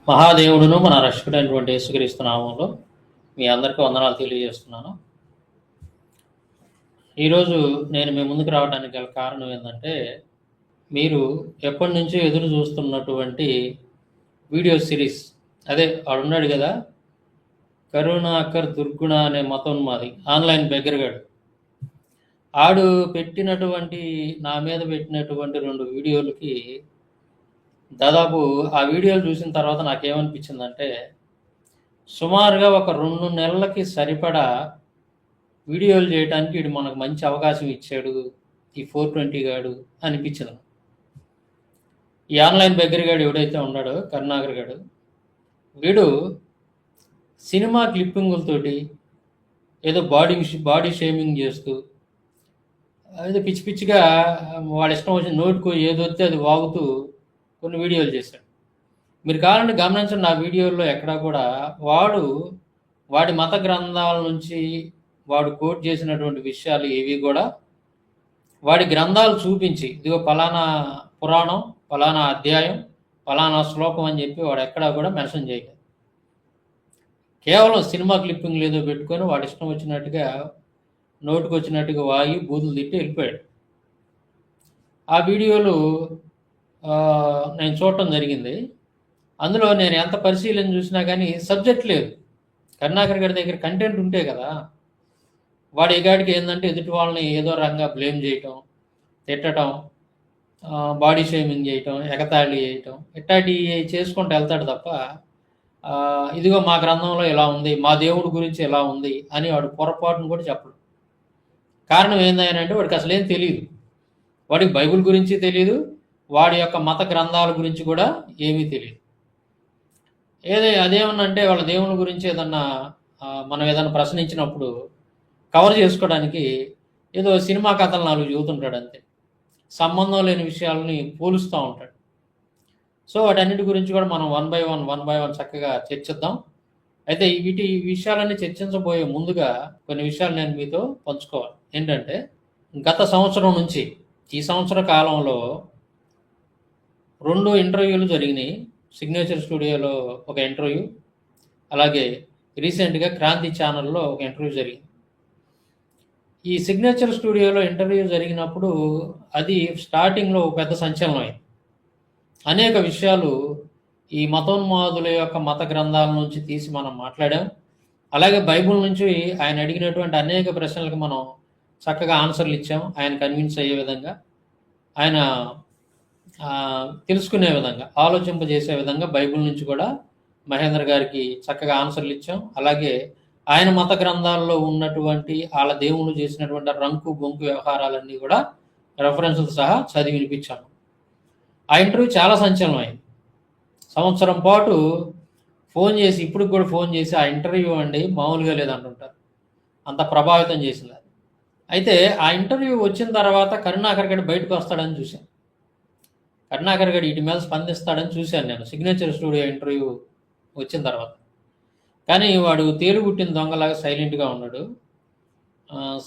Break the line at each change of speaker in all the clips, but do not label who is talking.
మహాదేవుడును మన రక్షకుడైనటువంటి యేసుక్రీస్తు నామంలో మీ అందరికీ వందనాలు తెలియజేస్తున్నాను. ఈరోజు నేను మీ ముందుకు రావడానికి గల కారణం ఏంటంటే, మీరు ఎప్పటి నుంచో ఎదురు చూస్తున్నటువంటి వీడియో సిరీస్, అదే ఆడున్నాడు కదా, కరుణాకర్ దుర్గుణ అనే మతోన్మాది ఆన్లైన్ బెగ్గరగాడు. ఆడు పెట్టినటువంటి నా మీద పెట్టినటువంటి 2 వీడియోలకి దాదాపు ఆ వీడియోలు చూసిన తర్వాత నాకేమనిపించిందంటే, సుమారుగా ఒక 2 నెలలకి సరిపడా వీడియోలు చేయడానికి వీడు మనకు మంచి అవకాశం ఇచ్చాడు ఈ 420 గాడు అనిపించింది. ఈ ఆన్లైన్ బెగ్గరగాడు ఎవడైతే ఉన్నాడో కరుణాకర్ గాడు, వీడు సినిమా క్లిప్పింగులతోటి ఏదో బాడీ షేమింగ్ చేస్తూ ఏదో పిచ్చి పిచ్చిగా వాడి ఇష్టం వచ్చిన నోటికి ఏది వస్తే అది వాగుతూ కొన్ని వీడియోలు చేశాడు. మీరు కావాలంటే గమనించండి, నా వీడియోల్లో ఎక్కడా కూడా వాడి మత గ్రంథాల నుంచి వాడు కోట్ చేసినటువంటి విషయాలు ఏవి కూడా వాడి గ్రంథాలు చూపించి ఇదిగో పలానా పురాణం, పలానా అధ్యాయం, పలానా శ్లోకం అని చెప్పి వాడు ఎక్కడా కూడా మెన్షన్ చేయలేదు. కేవలం సినిమా క్లిప్పింగ్ ఏదో పెట్టుకొని వాడి ఇష్టం వచ్చినట్టుగా నోటికి వచ్చినట్టుగా వాగి బూతులు తిట్టి వెళ్ళిపోయాడు. ఆ వీడియోలు నేను చూడటం జరిగింది. అందులో నేను ఎంత పరిశీలన చూసినా కానీ సబ్జెక్ట్ లేదు. కరుణాకర్ గారి దగ్గర కంటెంట్ ఉంటే కదా. వాడు ఎగాడికి ఏంటంటే ఎదుటి వాళ్ళని ఏదో రకంగా బ్లేమ్ చేయటం, తిట్టడం, బాడీ షేమింగ్ చేయటం, ఎగతాళి చేయటం, ఇట్లాంటివి చేసుకుంటూ వెళ్తాడు తప్ప ఇదిగో మా గ్రంథంలో ఇలా ఉంది, మా దేవుడి గురించి ఎలా ఉంది అని వాడు పొరపాటును కూడా చెప్పడు. కారణం ఏందంటే వాడికి అసలు ఏం తెలియదు. వాడికి బైబిల్ గురించి తెలియదు, వాడి యొక్క మత గ్రంథాల గురించి కూడా ఏమీ తెలియదు. అదేమన్నంటే వాళ్ళ దేవుని గురించి ఏదన్నా మనం ఏదన్నా ప్రశ్నించినప్పుడు కవర్ చేసుకోవడానికి ఏదో సినిమా కథలు 4 చెబుతుంటాడు అంతే. సంబంధం లేని విషయాలని పోలుస్తూ ఉంటాడు. సో వాటన్నిటి గురించి కూడా మనం వన్ బై వన్ చక్కగా చర్చిద్దాం. అయితే ఈ విషయాలన్నీ చర్చించబోయే ముందుగా కొన్ని విషయాలు నేను మీతో పంచుకోవాలి. ఏంటంటే, గత సంవత్సరం నుంచి ఈ సంవత్సర కాలంలో 2 ఇంటర్వ్యూలు జరిగినాయి. సిగ్నేచర్ స్టూడియోలో ఒక ఇంటర్వ్యూ, అలాగే రీసెంట్గా క్రాంతి ఛానల్లో ఒక ఇంటర్వ్యూ జరిగింది. ఈ సిగ్నేచర్ స్టూడియోలో ఇంటర్వ్యూ జరిగినప్పుడు అది స్టార్టింగ్లో పెద్ద సంచలనం అయింది. అనేక విషయాలు ఈ మతోన్మాదుల యొక్క మత గ్రంథాల నుంచి తీసి మనం మాట్లాడాం. అలాగే బైబిల్ నుంచి ఆయన అడిగినటువంటి అనేక ప్రశ్నలకు మనం చక్కగా ఆన్సర్లు ఇచ్చాం. ఆయన కన్విన్స్ అయ్యే విధంగా, ఆయన తెలుసుకునే విధంగా, ఆలోచింపజేసే విధంగా బైబిల్ నుంచి కూడా మహేంద్ర గారికి చక్కగా ఆన్సర్లు ఇచ్చాం. అలాగే ఆయన మత గ్రంథాల్లో ఉన్నటువంటి వాళ్ళ దేవుళ్ళు చేసినటువంటి రంకు బొంకు వ్యవహారాలన్నీ కూడా రెఫరెన్స్తో సహా చదివి వినిపించాము. ఆ ఇంటర్వ్యూ చాలా సంచలనం అయింది. సంవత్సరం పాటు ఫోన్ చేసి, ఇప్పుడు కూడా ఫోన్ చేసి ఆ ఇంటర్వ్యూ అండి మామూలుగా లేదంటుంటారు, అంత ప్రభావితం చేసింది. అయితే ఆ ఇంటర్వ్యూ వచ్చిన తర్వాత కరుణాకర్ గడి బయటకు వస్తాడని చూశాను. కరుణాకర్ గడి వీటి మీద స్పందిస్తాడని చూశాను నేను సిగ్నేచర్ స్టూడియో ఇంటర్వ్యూ వచ్చిన తర్వాత. కానీ వాడు తేలుగుట్టిన దొంగలాగా సైలెంట్గా ఉన్నాడు.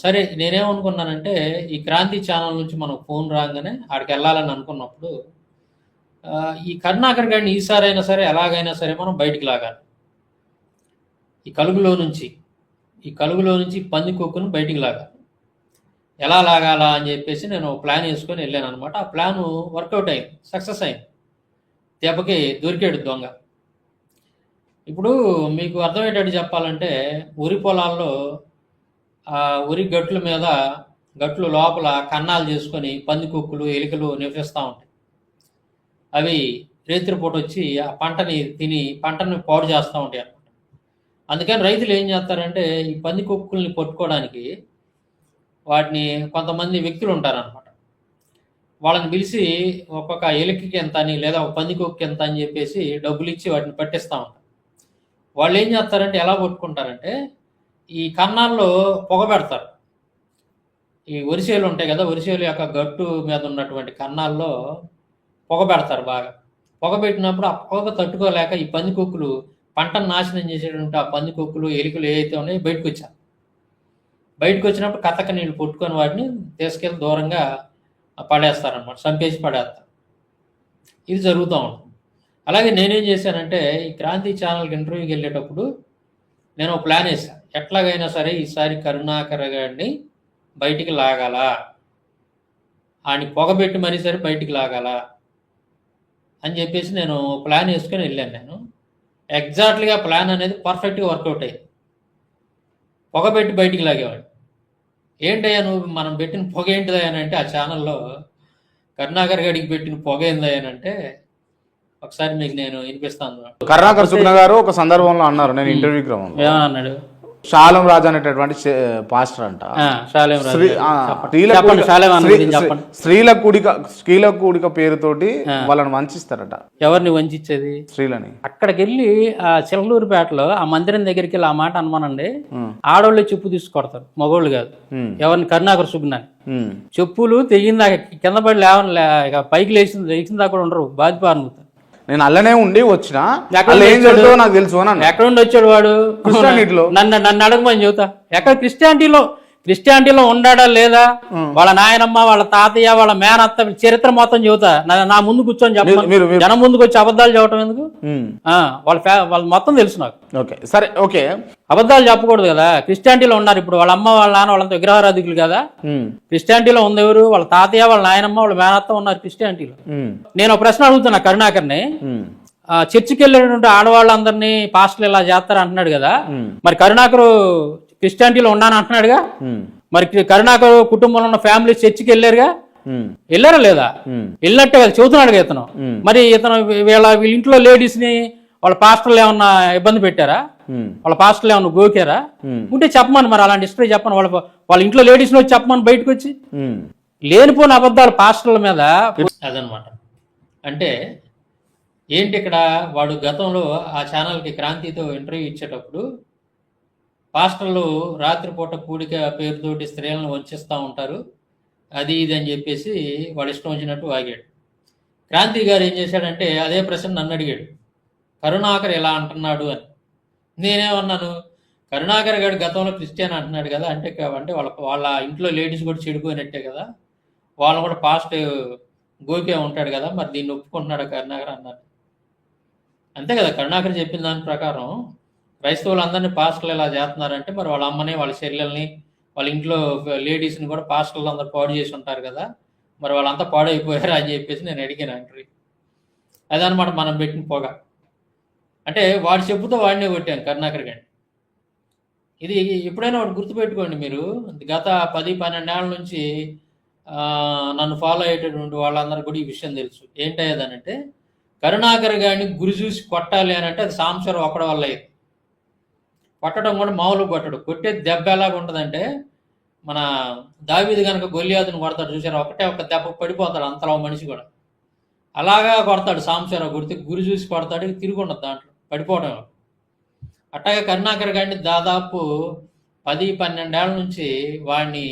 సరే, నేనేమనుకున్నానంటే ఈ క్రాంతి ఛానల్ నుంచి మనకు ఫోన్ రాగానే ఆడికి వెళ్ళాలని అనుకున్నప్పుడు ఈ కరుణాకర్ గారిని ఈసారైనా సరే ఎలాగైనా సరే మనం బయటికి లాగాలి. ఈ కలుగులో నుంచి పందికొక్కును బయటికి లాగాలి. ఎలా లాగాలా అని చెప్పేసి నేను ప్లాన్ వేసుకొని వెళ్ళాను అనమాట. ఆ ప్లాను వర్కౌట్ అయింది, సక్సెస్ అయింది. దెబ్బకి దొరికాడు దొంగ. ఇప్పుడు మీకు అర్థమయ్యేటట్టు చెప్పాలంటే, వరి పొలాల్లో వరి గట్లు లోపల కన్నాలు చేసుకొని పందికొక్కులు, ఎలుకలు నివసిస్తూ ఉంటాయి. అవి రేత్రిపూట వచ్చి ఆ పంటని పాడు చేస్తూ ఉంటాయి అన్నమాట. అందుకని రైతులు ఏం చేస్తారంటే, ఈ పందికొక్కుల్ని పట్టుకోవడానికి వాటిని కొంతమంది వ్యక్తులు ఉంటారనమాట. వాళ్ళని పిలిచి ఒక్కొక్క ఎలుకకి ఎంత అని, లేదా ఒక పందికొక్కి ఎంత అని చెప్పేసి డబ్బులు ఇచ్చి వాటిని పట్టిస్తూ ఉంటారు. వాళ్ళు ఏం చేస్తారంటే, ఎలా పట్టుకుంటారంటే, ఈ కన్నాల్లో పొగ పెడతారు. ఈ వరిసేలు ఉంటాయి కదా, వరిసేలు యొక్క గట్టు మీద ఉన్నటువంటి కన్నాల్లో పొగ పెడతారు బాగా. పొగ పెట్టినప్పుడు ఆ పొగ తట్టుకోలేక ఈ పందికొక్కులు, పంటను నాశనం చేసేటువంటి ఆ పందికొక్కులు, ఎలుకలు ఏవైతే ఉన్నాయో బయటకు వచ్చినప్పుడు కథక నీళ్ళు పుట్టుకొని వాటిని తీసుకెళ్ళి దూరంగా పడేస్తారనమాట, చంపేసి పడేస్తారు. ఇది జరుగుతూ ఉంటుంది. అలాగే నేనేం చేశానంటే ఈ క్రాంతి ఛానల్కి ఇంటర్వ్యూకి వెళ్ళేటప్పుడు నేను ఒక ప్లాన్ వేసాను. ఎట్లాగైనా సరే ఈసారి కరుణాకర్ గారిని బయటికి లాగాల, ఆయన పొగబెట్టి మరీ సరే బయటికి లాగాల అని చెప్పేసి నేను ప్లాన్ వేసుకొని వెళ్ళాను. నేను ఎగ్జాక్ట్లీగా ప్లాన్ అనేది పర్ఫెక్ట్గా వర్కౌట్ అయ్యింది. పొగబెట్టి బయటికి లాగేవాడు. ఏంటయ్యా నువ్వు మనం పెట్టిన పొగ ఏంటిదయ్యా అంటే ఆ ఛానల్లో కరుణాకర్ గడికి పెట్టిన పొగ ఏందయ్యానంటే ఒకసారి మీకు నేను వినిపిస్తాను.
కరుణాకర్ సుగుణ గారు ఒక సందర్భంలో అన్నారు, నేను ఇంటర్వ్యూ క్రమంలో
ఏమన్నాడు,
శాలం రాజు అనేటటువంటి పాస్టర్ అంట, స్త్రీల కూడిక పేరుతోటి వాళ్ళని వంచిస్తారట.
ఎవరిని వంచేది?
స్త్రీలని.
అక్కడికి వెళ్ళి ఆ చిలకలూరుపేటలో ఆ మందిరం దగ్గరికి వెళ్ళి ఆ మాట అనుమానండి, ఆడవాళ్ళు చెప్పు తీసుకొడతారు, మగోళ్ళు కాదు. ఎవరిని? కరుణాకర్ సుగుణాన్ని. చెప్పులు తెగిందా కింద పడి లేవని పైకి లేచిందా కూడా ఉండరు, బాధ్యత అనుకుంటారు.
నేను అల్లనే ఉండి వచ్చిన ఏం జరుగుతుందో నాకు తెలుసు.
ఎక్కడ ఉండి వచ్చాడు వాడు?
క్రిస్టియానిటీలో.
నన్ను అడగమని చెబుతా. ఎక్కడ క్రిస్టియానిటీలో ఉండాడా లేదా? వాళ్ళ నాయనమ్మ, వాళ్ళ తాతయ్య, వాళ్ళ మేనత్త చరిత్ర మొత్తం చెబుతా. నా ముందు కూర్చొని చెప్ప, జనం ముందుకు వచ్చి అబద్ధాలు చెప్పడం ఎందుకు? వాళ్ళ మొత్తం తెలుసు నాకు.
ఓకే సరే, ఓకే,
అబద్ధాలు చెప్పకూడదు కదా. క్రిస్టియానిటీలో ఉన్నారు ఇప్పుడు, వాళ్ళ అమ్మ వాళ్ళ నాన్న వాళ్ళంతా విగ్రహారాధికులు కదా. క్రిస్టియానిటీలో ఉంది ఎవరు? వాళ్ళ తాతయ్య, వాళ్ళ నాయనమ్మ, వాళ్ళ మేనత్త ఉన్నారు క్రిస్టియానిటీలో. నేను ఒక ప్రశ్న అడుగుతున్నా కరుణాకర్ని, చర్చికి వెళ్ళేటువంటి ఆడవాళ్ళందరినీ పాస్టర్లు ఇలా చేస్తారు అంటున్నాడు కదా, మరి కరుణాకరు క్రిస్టియానిటీలో ఉన్నాను అంటున్నాడుగా, మరి కరుణాకర్ కుటుంబంలో ఉన్న ఫ్యామిలీ చర్చికి వెళ్ళారుగా, వెళ్ళారా లేదా? వెళ్ళినట్టే కదా చెబుతున్నాడు కదా ఇతను. మరి ఇతను వీళ్ళ ఇంట్లో లేడీస్ ని వాళ్ళ పాస్టర్లు ఏమన్నా ఇబ్బంది పెట్టారా? వాళ్ళ పాస్టర్లు ఏమన్నా గోకారా? ఉంటే చెప్పమని, మరి అలాంటి హిస్టరీ చెప్పమని, వాళ్ళ ఇంట్లో లేడీస్ ని వచ్చి చెప్పమని బయటకు వచ్చి. లేనిపోయిన అబద్ధాలు పాస్టర్ల మీద. అదనమాట. అంటే ఏంటి ఇక్కడ వాడు గతంలో ఆ ఛానల్కి క్రాంతితో ఇంటర్వ్యూ ఇచ్చేటప్పుడు పాస్టర్లు రాత్రిపూట కూడిక పేరుతోటి స్త్రీలను వంచిస్తూ ఉంటారు, అది ఇది అని చెప్పేసి వాడు ఇష్టం వచ్చినట్టు వాగాడు. క్రాంతి గారు ఏం చేశాడంటే అదే ప్రశ్న నన్ను అడిగాడు, కరుణాకర్ ఎలా అంటున్నాడు అని. నేనేమన్నాను, కరుణాకర్ గారు గతంలో క్రిస్టియన్ అంటున్నాడు కదా, అంటే వాళ్ళ ఇంట్లో లేడీస్ కూడా చెడిపోయినట్టే కదా, వాళ్ళు కూడా పాస్ట్ గోపే ఉంటాడు కదా, మరి దీన్ని ఒప్పుకుంటున్నాడు కరుణాకర్ అన్నారు. అంతే కదా, కరుణాకర్ చెప్పిన దాని ప్రకారం క్రైస్తవులందరినీ పాస్టర్లు ఎలా చేస్తున్నారంటే మరి వాళ్ళ అమ్మని, వాళ్ళ చెల్లెల్ని, వాళ్ళ ఇంట్లో లేడీస్ని కూడా పాస్టర్లు అందరూ పాడు చేసి ఉంటారు కదా, మరి వాళ్ళంతా పాడైపోయారు అని చెప్పేసి నేను అడిగాను అంటారు. అదనమాట మనం పెట్టిన పొగ. అంటే వాడు చెప్పుతో వాడినే కొట్టాను కరుణాకర్ గారిని. ఇది ఎప్పుడైనా వాడు గుర్తుపెట్టుకోండి మీరు, గత 10-12 ఏళ్ళ నుంచి నన్ను ఫాలో అయ్యేటటువంటి వాళ్ళందరూ కూడా ఈ విషయం తెలుసు. ఏంటయ్యేదనంటే కరుణాకర్ గారిని గురి చూసి కొట్టాలి అని అంటే అది సాంబశివరావు ఒక్కడి వల్ల అయ్యేది. కొట్టడం కూడా మామూలుగా కొట్టడు, కొట్టే దెబ్బ ఎలాగ ఉంటుందంటే మన దావీదు కనుక గొల్లియాతుని కొడతాడు చూసారు, ఒకటే ఒక దెబ్బ పడిపోతాడు అంతలో మనిషి కూడా, అలాగా కొడతాడు సాంబశివరావు. కొడితే గురి చూసి కొడతాడు, తిరిగి ఉండదు దాంట్లో పడిపోవడం. అట్లాగే కరుణాకర్ గారిని దాదాపు 10-12 ఏళ్ళ నుంచి వాడిని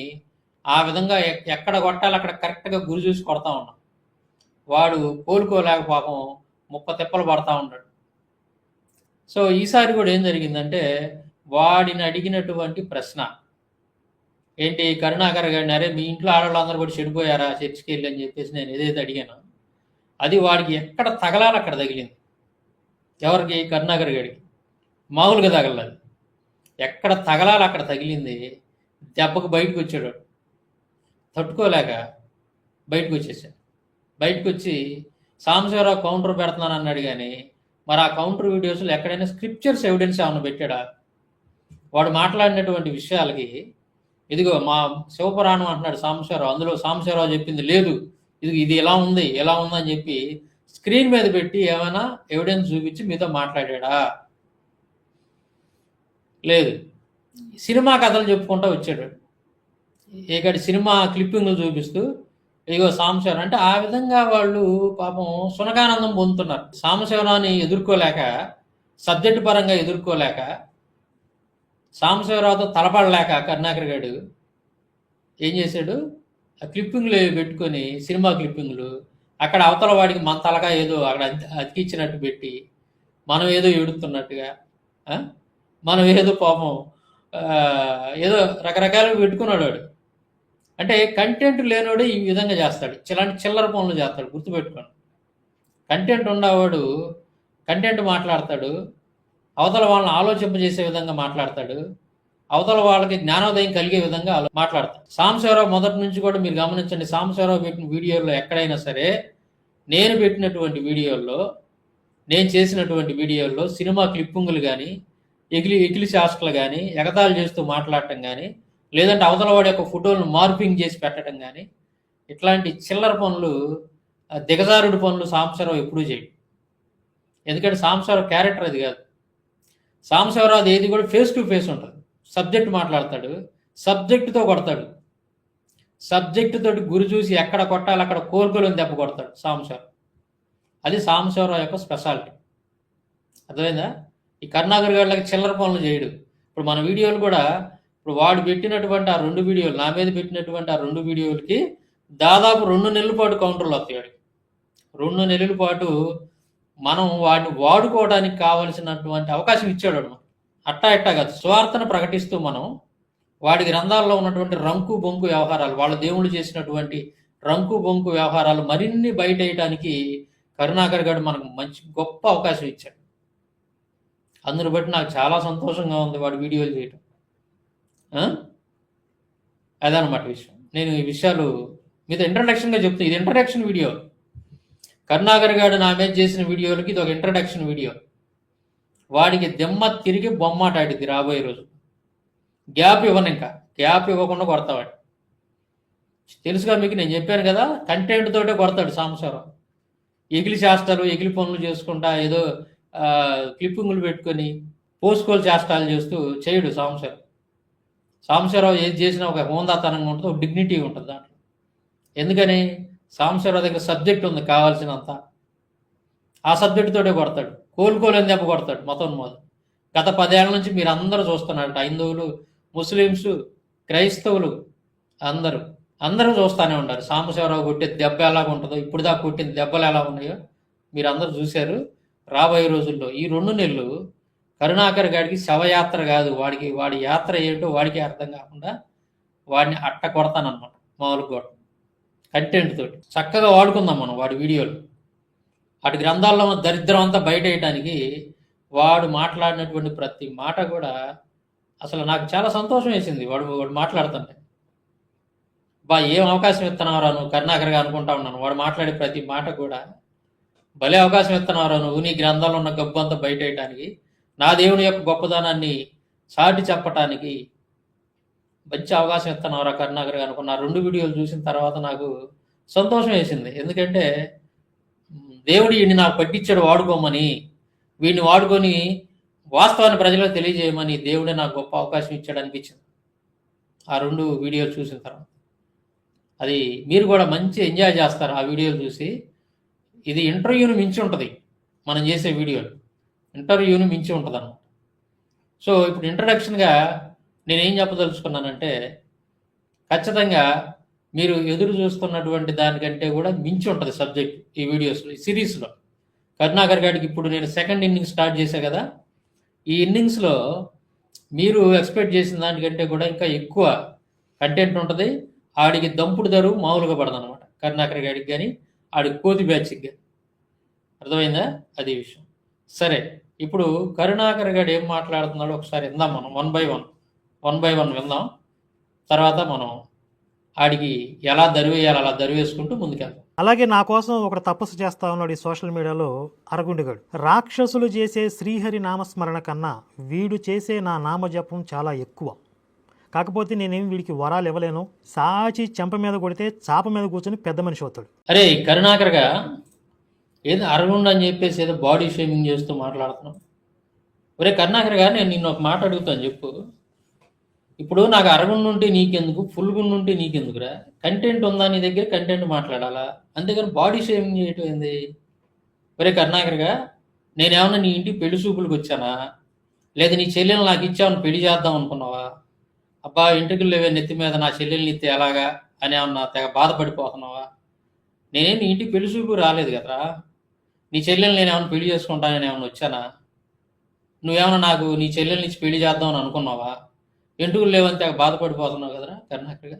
ఆ విధంగా ఎక్కడ కొట్టాలి అక్కడ కరెక్ట్గా గురి చూసి కొడతా ఉన్నాం. వాడు కోలుకోలేక పాపం 30 తిప్పలు పడతా ఉంటాడు. సో ఈసారి కూడా ఏం జరిగిందంటే వాడిని అడిగినటువంటి ప్రశ్న ఏంటి, కరుణాకర్ గారిని, అరే మీ ఇంట్లో ఆడవాళ్ళందరూ కూడా చెడిపోయారా చర్చికి వెళ్ళి అని చెప్పేసి నేను ఏదైతే అడిగానో అది వాడికి ఎక్కడ తగలాలి అక్కడ తగిలింది. ఎవరికి? కరుణాకర్ గారికి. మామూలుగా తగలదు, ఎక్కడ తగలాలి అక్కడ తగిలింది. దెబ్బకు బయటకు వచ్చాడు, తట్టుకోలేక బయటకు వచ్చేసాడు. బయటకు వచ్చి సాంబశివరావు కౌంటర్ పెడుతున్నాను అన్నాడు, కానీ మరి ఆ కౌంటర్ వీడియోస్లో ఎక్కడైనా స్క్రిప్చర్స్ ఎవిడెన్స్ ఏమైనా పెట్టాడా? వాడు మాట్లాడినటువంటి విషయాలకి ఇదిగో మా శివపురాణం అంటున్నాడు సాంబశివరావు, అందులో సాంబశివరావు చెప్పింది లేదు, ఇది ఎలా ఉంది అని చెప్పి స్క్రీన్ మీద పెట్టి ఏమైనా ఎవిడెన్స్ చూపించి మీతో మాట్లాడా? లేదు. సినిమా కథలు చెప్పుకుంటూ వచ్చాడు, ఇక్కడ సినిమా క్లిప్పింగ్లు చూపిస్తూ ఇగో సాంబశివరావు అంటే. ఆ విధంగా వాళ్ళు పాపం సునకానందం పొందుతున్నారు. సాంబశివరావుని ఎదుర్కోలేక, సబ్జెక్టు పరంగా ఎదుర్కోలేక, సాంబశివరావుతో తలపడలేక కరుణాకర్ గారు ఏం చేశాడు, ఆ క్లిప్పింగ్లు పెట్టుకొని సినిమా క్లిప్పింగ్లు అక్కడ అవతల వాడికి మన తలగా ఏదో అక్కడ అతికిచ్చినట్టు పెట్టి మనం ఏదో ఏడుతున్నట్టుగా, మనం ఏదో పాపం ఏదో రకరకాలుగా పెట్టుకున్నాడు వాడు. అంటే కంటెంట్ లేనివాడు ఈ విధంగా చేస్తాడు, ఇలాంటి చిల్లర పనులు చేస్తాడు. గుర్తుపెట్టుకోండి, కంటెంట్ ఉన్నవాడు కంటెంట్ మాట్లాడతాడు, అవతల వాళ్ళని ఆలోచింపజేసే విధంగా మాట్లాడతాడు, అవతల వాళ్ళకి జ్ఞానోదయం కలిగే విధంగా మాట్లాడతాడు. సాంబశివరావు మొదటి నుంచి కూడా మీరు గమనించండి, సాంబశివరావు పెట్టిన వీడియోల్లో ఎక్కడైనా సరే, నేను పెట్టినటువంటి వీడియోల్లో, నేను చేసినటువంటి వీడియోల్లో సినిమా క్లిప్పింగులు కానీ, ఎకిలి శాస్త్రలు కానీ, ఎగతాళి చేస్తూ మాట్లాడటం కానీ, లేదంటే అవతల వాడి యొక్క ఫోటోలను మార్పింగ్ చేసి పెట్టడం కానీ, ఇట్లాంటి చిల్లర పనులు, దిగజారుడు పనులు సాంబశివరావు ఎప్పుడూ చేయడు. ఎందుకంటే సాంబశివరావు క్యారెక్టర్ అది కాదు. సాంబశివరావు అది ఏది కూడా ఫేస్ టు ఫేస్ ఉంటుంది. సబ్జెక్ట్ మాట్లాడతాడు, సబ్జెక్టుతో కొడతాడు, సబ్జెక్టు తోటి గురి చూసి ఎక్కడ కొట్టాలి అక్కడ కోలుకోలేని దెబ్బ కొడతాడు సాంబశివరావు. అది సాంబశివరావు యొక్క స్పెషాలిటీ. అర్థమైందా? ఈ కరుణాకర్ గారికి చిల్లర పనులు చేయడు. ఇప్పుడు మన వీడియోలు కూడా, ఇప్పుడు వాడు పెట్టినటువంటి ఆ 2 వీడియోలు, నా మీద పెట్టినటువంటి ఆ 2 వీడియోలకి దాదాపు 2 నెలల పాటు కౌంటర్లు వస్తాయి వాడికి. 2 నెలల పాటు మనం వాడిని వాడుకోవడానికి కావలసినటువంటి అవకాశం ఇచ్చాడు వాడు. అట్టా కాదు, స్వార్థను ప్రకటిస్తూ మనం వాడి గ్రంథాల్లో ఉన్నటువంటి రంకు బొంకు వ్యవహారాలు, వాళ్ళ దేవుళ్ళు చేసినటువంటి రంకు బొంకు వ్యవహారాలు మరిన్ని బయట వేయడానికి కరుణాకర్ గారు మనకు మంచి గొప్ప అవకాశం ఇచ్చాడు. అందుని బట్టి నాకు చాలా సంతోషంగా ఉంది వాడి వీడియోలు చేయటం. అదనమాట విషయం. నేను ఈ విషయాలు మీతో ఇంట్రడక్షన్గా చెప్తాను. ఇది ఇంట్రడక్షన్ వీడియో. కరుణాకర్ గారు నా మీద చేసిన వీడియోలకి ఇది ఒక ఇంట్రడక్షన్ వీడియో. వాడికి దెమ్మ తిరిగి బొమ్మాటాడిద్ది రాబోయే రోజు. గ్యాప్ ఇవ్వను, ఇంకా గ్యాప్ ఇవ్వకుండా కొడతావాడు. తెలుసుగా మీకు, నేను చెప్పాను కదా, కంటెంట్ తోటే కొడతాడు సాంబశివరావు. ఎగిలి చేష్టాలు, ఎగిలి పనులు చేసుకుంటా, ఏదో క్లిప్పింగులు పెట్టుకొని పోస్కోలు చేష్టాలు చేస్తూ చేయడు సాంబశివరావు. సాంబశివరావు ఏది చేసినా ఒక హోందాతనంగా ఉంటుంది, ఒక డిగ్నిటీ ఉంటుంది దాంట్లో. ఎందుకని? సాంబశివరావు దగ్గర సబ్జెక్ట్ ఉంది కావాల్సినంత. ఆ సబ్జెక్ట్ తోటే కొడతాడు, కోలుకోలేని దెబ్బ కొడతాడు మొత్తం. గత 10 ఏళ్ల నుంచి మీరు అందరూ చూస్తున్నారు, హైందువులు, ముస్లిమ్స్, క్రైస్తవులు అందరూ చూస్తూనే ఉన్నారు సాంబశివరావు కొట్టే దెబ్బ ఎలాగ ఉంటుందో, ఇప్పుడు దాకా కొట్టిన దెబ్బలు ఎలా ఉన్నాయో మీరు అందరూ చూశారు. రాబోయే రోజుల్లో ఈ 2 నెలలు కరుణాకర్ గారికి శవయాత్ర కాదు, వాడి యాత్ర ఏంటో వాడికి అర్థం కాకుండా వాడిని అట్ట కొడతానమాట. మామూలుగా కొడతాను కంటెంట్ తోటి. చక్కగా వాడుకుందాం మనం వాడి వీడియోలు. వాటి గ్రంథాల్లో ఉన్న దరిద్రం అంతా బయట వేయటానికి వాడు మాట్లాడినటువంటి ప్రతి మాట కూడా అసలు నాకు చాలా సంతోషం వేసింది. వాడు మాట్లాడుతుంటే, ఏం అవకాశం ఇస్తున్నావురా నువ్వు కరుణాకర్గా అనుకుంటా ఉన్నాను. వాడు మాట్లాడే ప్రతి మాట కూడా భలే అవకాశం ఇస్తున్నావురా నువ్వు, నీ గ్రంథాల్లో ఉన్న గబ్బు అంతా బయట వేయటానికి, నా దేవుని యొక్క గొప్పదనాన్ని చాటి చెప్పటానికి మంచి అవకాశం ఇస్తున్నావురా కరుణాకర్గా అనుకున్న. 2 వీడియోలు చూసిన తర్వాత నాకు సంతోషం వేసింది. ఎందుకంటే దేవుడు వీడిని నాకు పట్టించాడు వాడుకోమని, వీడిని వాడుకొని వాస్తవాన్ని ప్రజలకు తెలియజేయమని దేవుడే నాకు గొప్ప అవకాశం ఇచ్చాడు అనిపించింది ఆ 2 వీడియోలు చూసిన తర్వాత. అది మీరు కూడా మంచి ఎంజాయ్ చేస్తారు ఆ వీడియోలు చూసి. ఇది ఇంటర్వ్యూని మించి ఉంటుంది, మనం చేసే వీడియోలు ఇంటర్వ్యూని మించి ఉంటుంది అన్నమాట. సో ఇప్పుడు ఇంట్రడక్షన్గా నేనేం చెప్పదలుచుకున్నానంటే, ఖచ్చితంగా మీరు ఎదురు చూస్తున్నటువంటి దానికంటే కూడా మించి ఉంటుంది సబ్జెక్ట్ ఈ వీడియోస్లో, ఈ సిరీస్లో. కరుణాకర్ గారికి ఇప్పుడు నేను 2nd ఇన్నింగ్స్ స్టార్ట్ చేశా కదా, ఈ ఇన్నింగ్స్లో మీరు ఎక్స్పెక్ట్ చేసిన దానికంటే కూడా ఇంకా ఎక్కువ కంటెంట్ ఉంటుంది. ఆడికి దంపుడు ధరు మామూలుగా పడదు అనమాట, కరుణాకర్ గారికి కానీ ఆడికి కోతి బ్యాచ్కి కానీ. అర్థమైందా? అది విషయం. సరే, ఇప్పుడు కరుణాకర్ గారు ఏం మాట్లాడుతున్నాడో ఒకసారి విందాం మనం. వన్ బై వన్ విందాం. తర్వాత మనం ఆడికి ఎలా దరివేయాలి అలా దరివేసుకుంటూ ముందుకెళ్తాం.
అలాగే నా కోసం ఒకటి తపస్సు చేస్తా ఉన్నాడు ఈ సోషల్ మీడియాలో, అరగుండిగాడు. రాక్షసులు చేసే శ్రీహరి నామస్మరణ కన్నా వీడు చేసే నా నామజపం చాలా ఎక్కువ. కాకపోతే నేనేం వీడికి వరాలు ఇవ్వలేను. సాచి చెంప మీద కొడితే చాప మీద కూర్చొని పెద్ద మనిషి అవుతాడు.
అరే కరుణాకర్గా ఏదో అరగుండు అని చెప్పేసి ఏదో బాడీ షేమింగ్ చేస్తూ మాట్లాడుతున్నాం. ఒరే కరుణాకర్ గారు, నేను నిన్ను ఒక మాట అడుగుతాను చెప్పు. ఇప్పుడు నాకు అరగుండు ఉంటే నీకెందుకు, ఫుల్ గుండు ఉంటే నీకెందుకురా? కంటెంట్ ఉందా నీ దగ్గర? కంటెంట్ మాట్లాడాలా, అంతేగాని బాడీ షేమింగ్ చేయటం ఏంది? ఒరే కరుణాకర్గా, నేనేమన్నా నీ ఇంటికి పెళ్లి చూపులకు వచ్చానా? లేదా నీ చెల్లెలు నాకు ఇచ్చామని పెళ్లి చేద్దాం అనుకున్నావా? అబ్బా ఇంటికి లేవే నెత్తి మీద, నా చెల్లెల్ని ఎత్తి ఎలాగా అని ఏమన్నా తెగ బాధపడిపోతున్నావా? నేనేం నీ ఇంటికి పెళ్లి చూపులు రాలేదు కదరా. నీ చెల్లెల్ని నేనేమన్నా పెళ్లి చేసుకుంటానని ఏమన్నా వచ్చానా? నువ్వేమన్నా నాకు నీ చెల్లెల్ని ఇచ్చి పెళ్లి చేద్దామని అనుకున్నావా? ఎంటుకలు లేవంతే బాధపడిపోతున్నావు కదరా కరుణాకర్గా.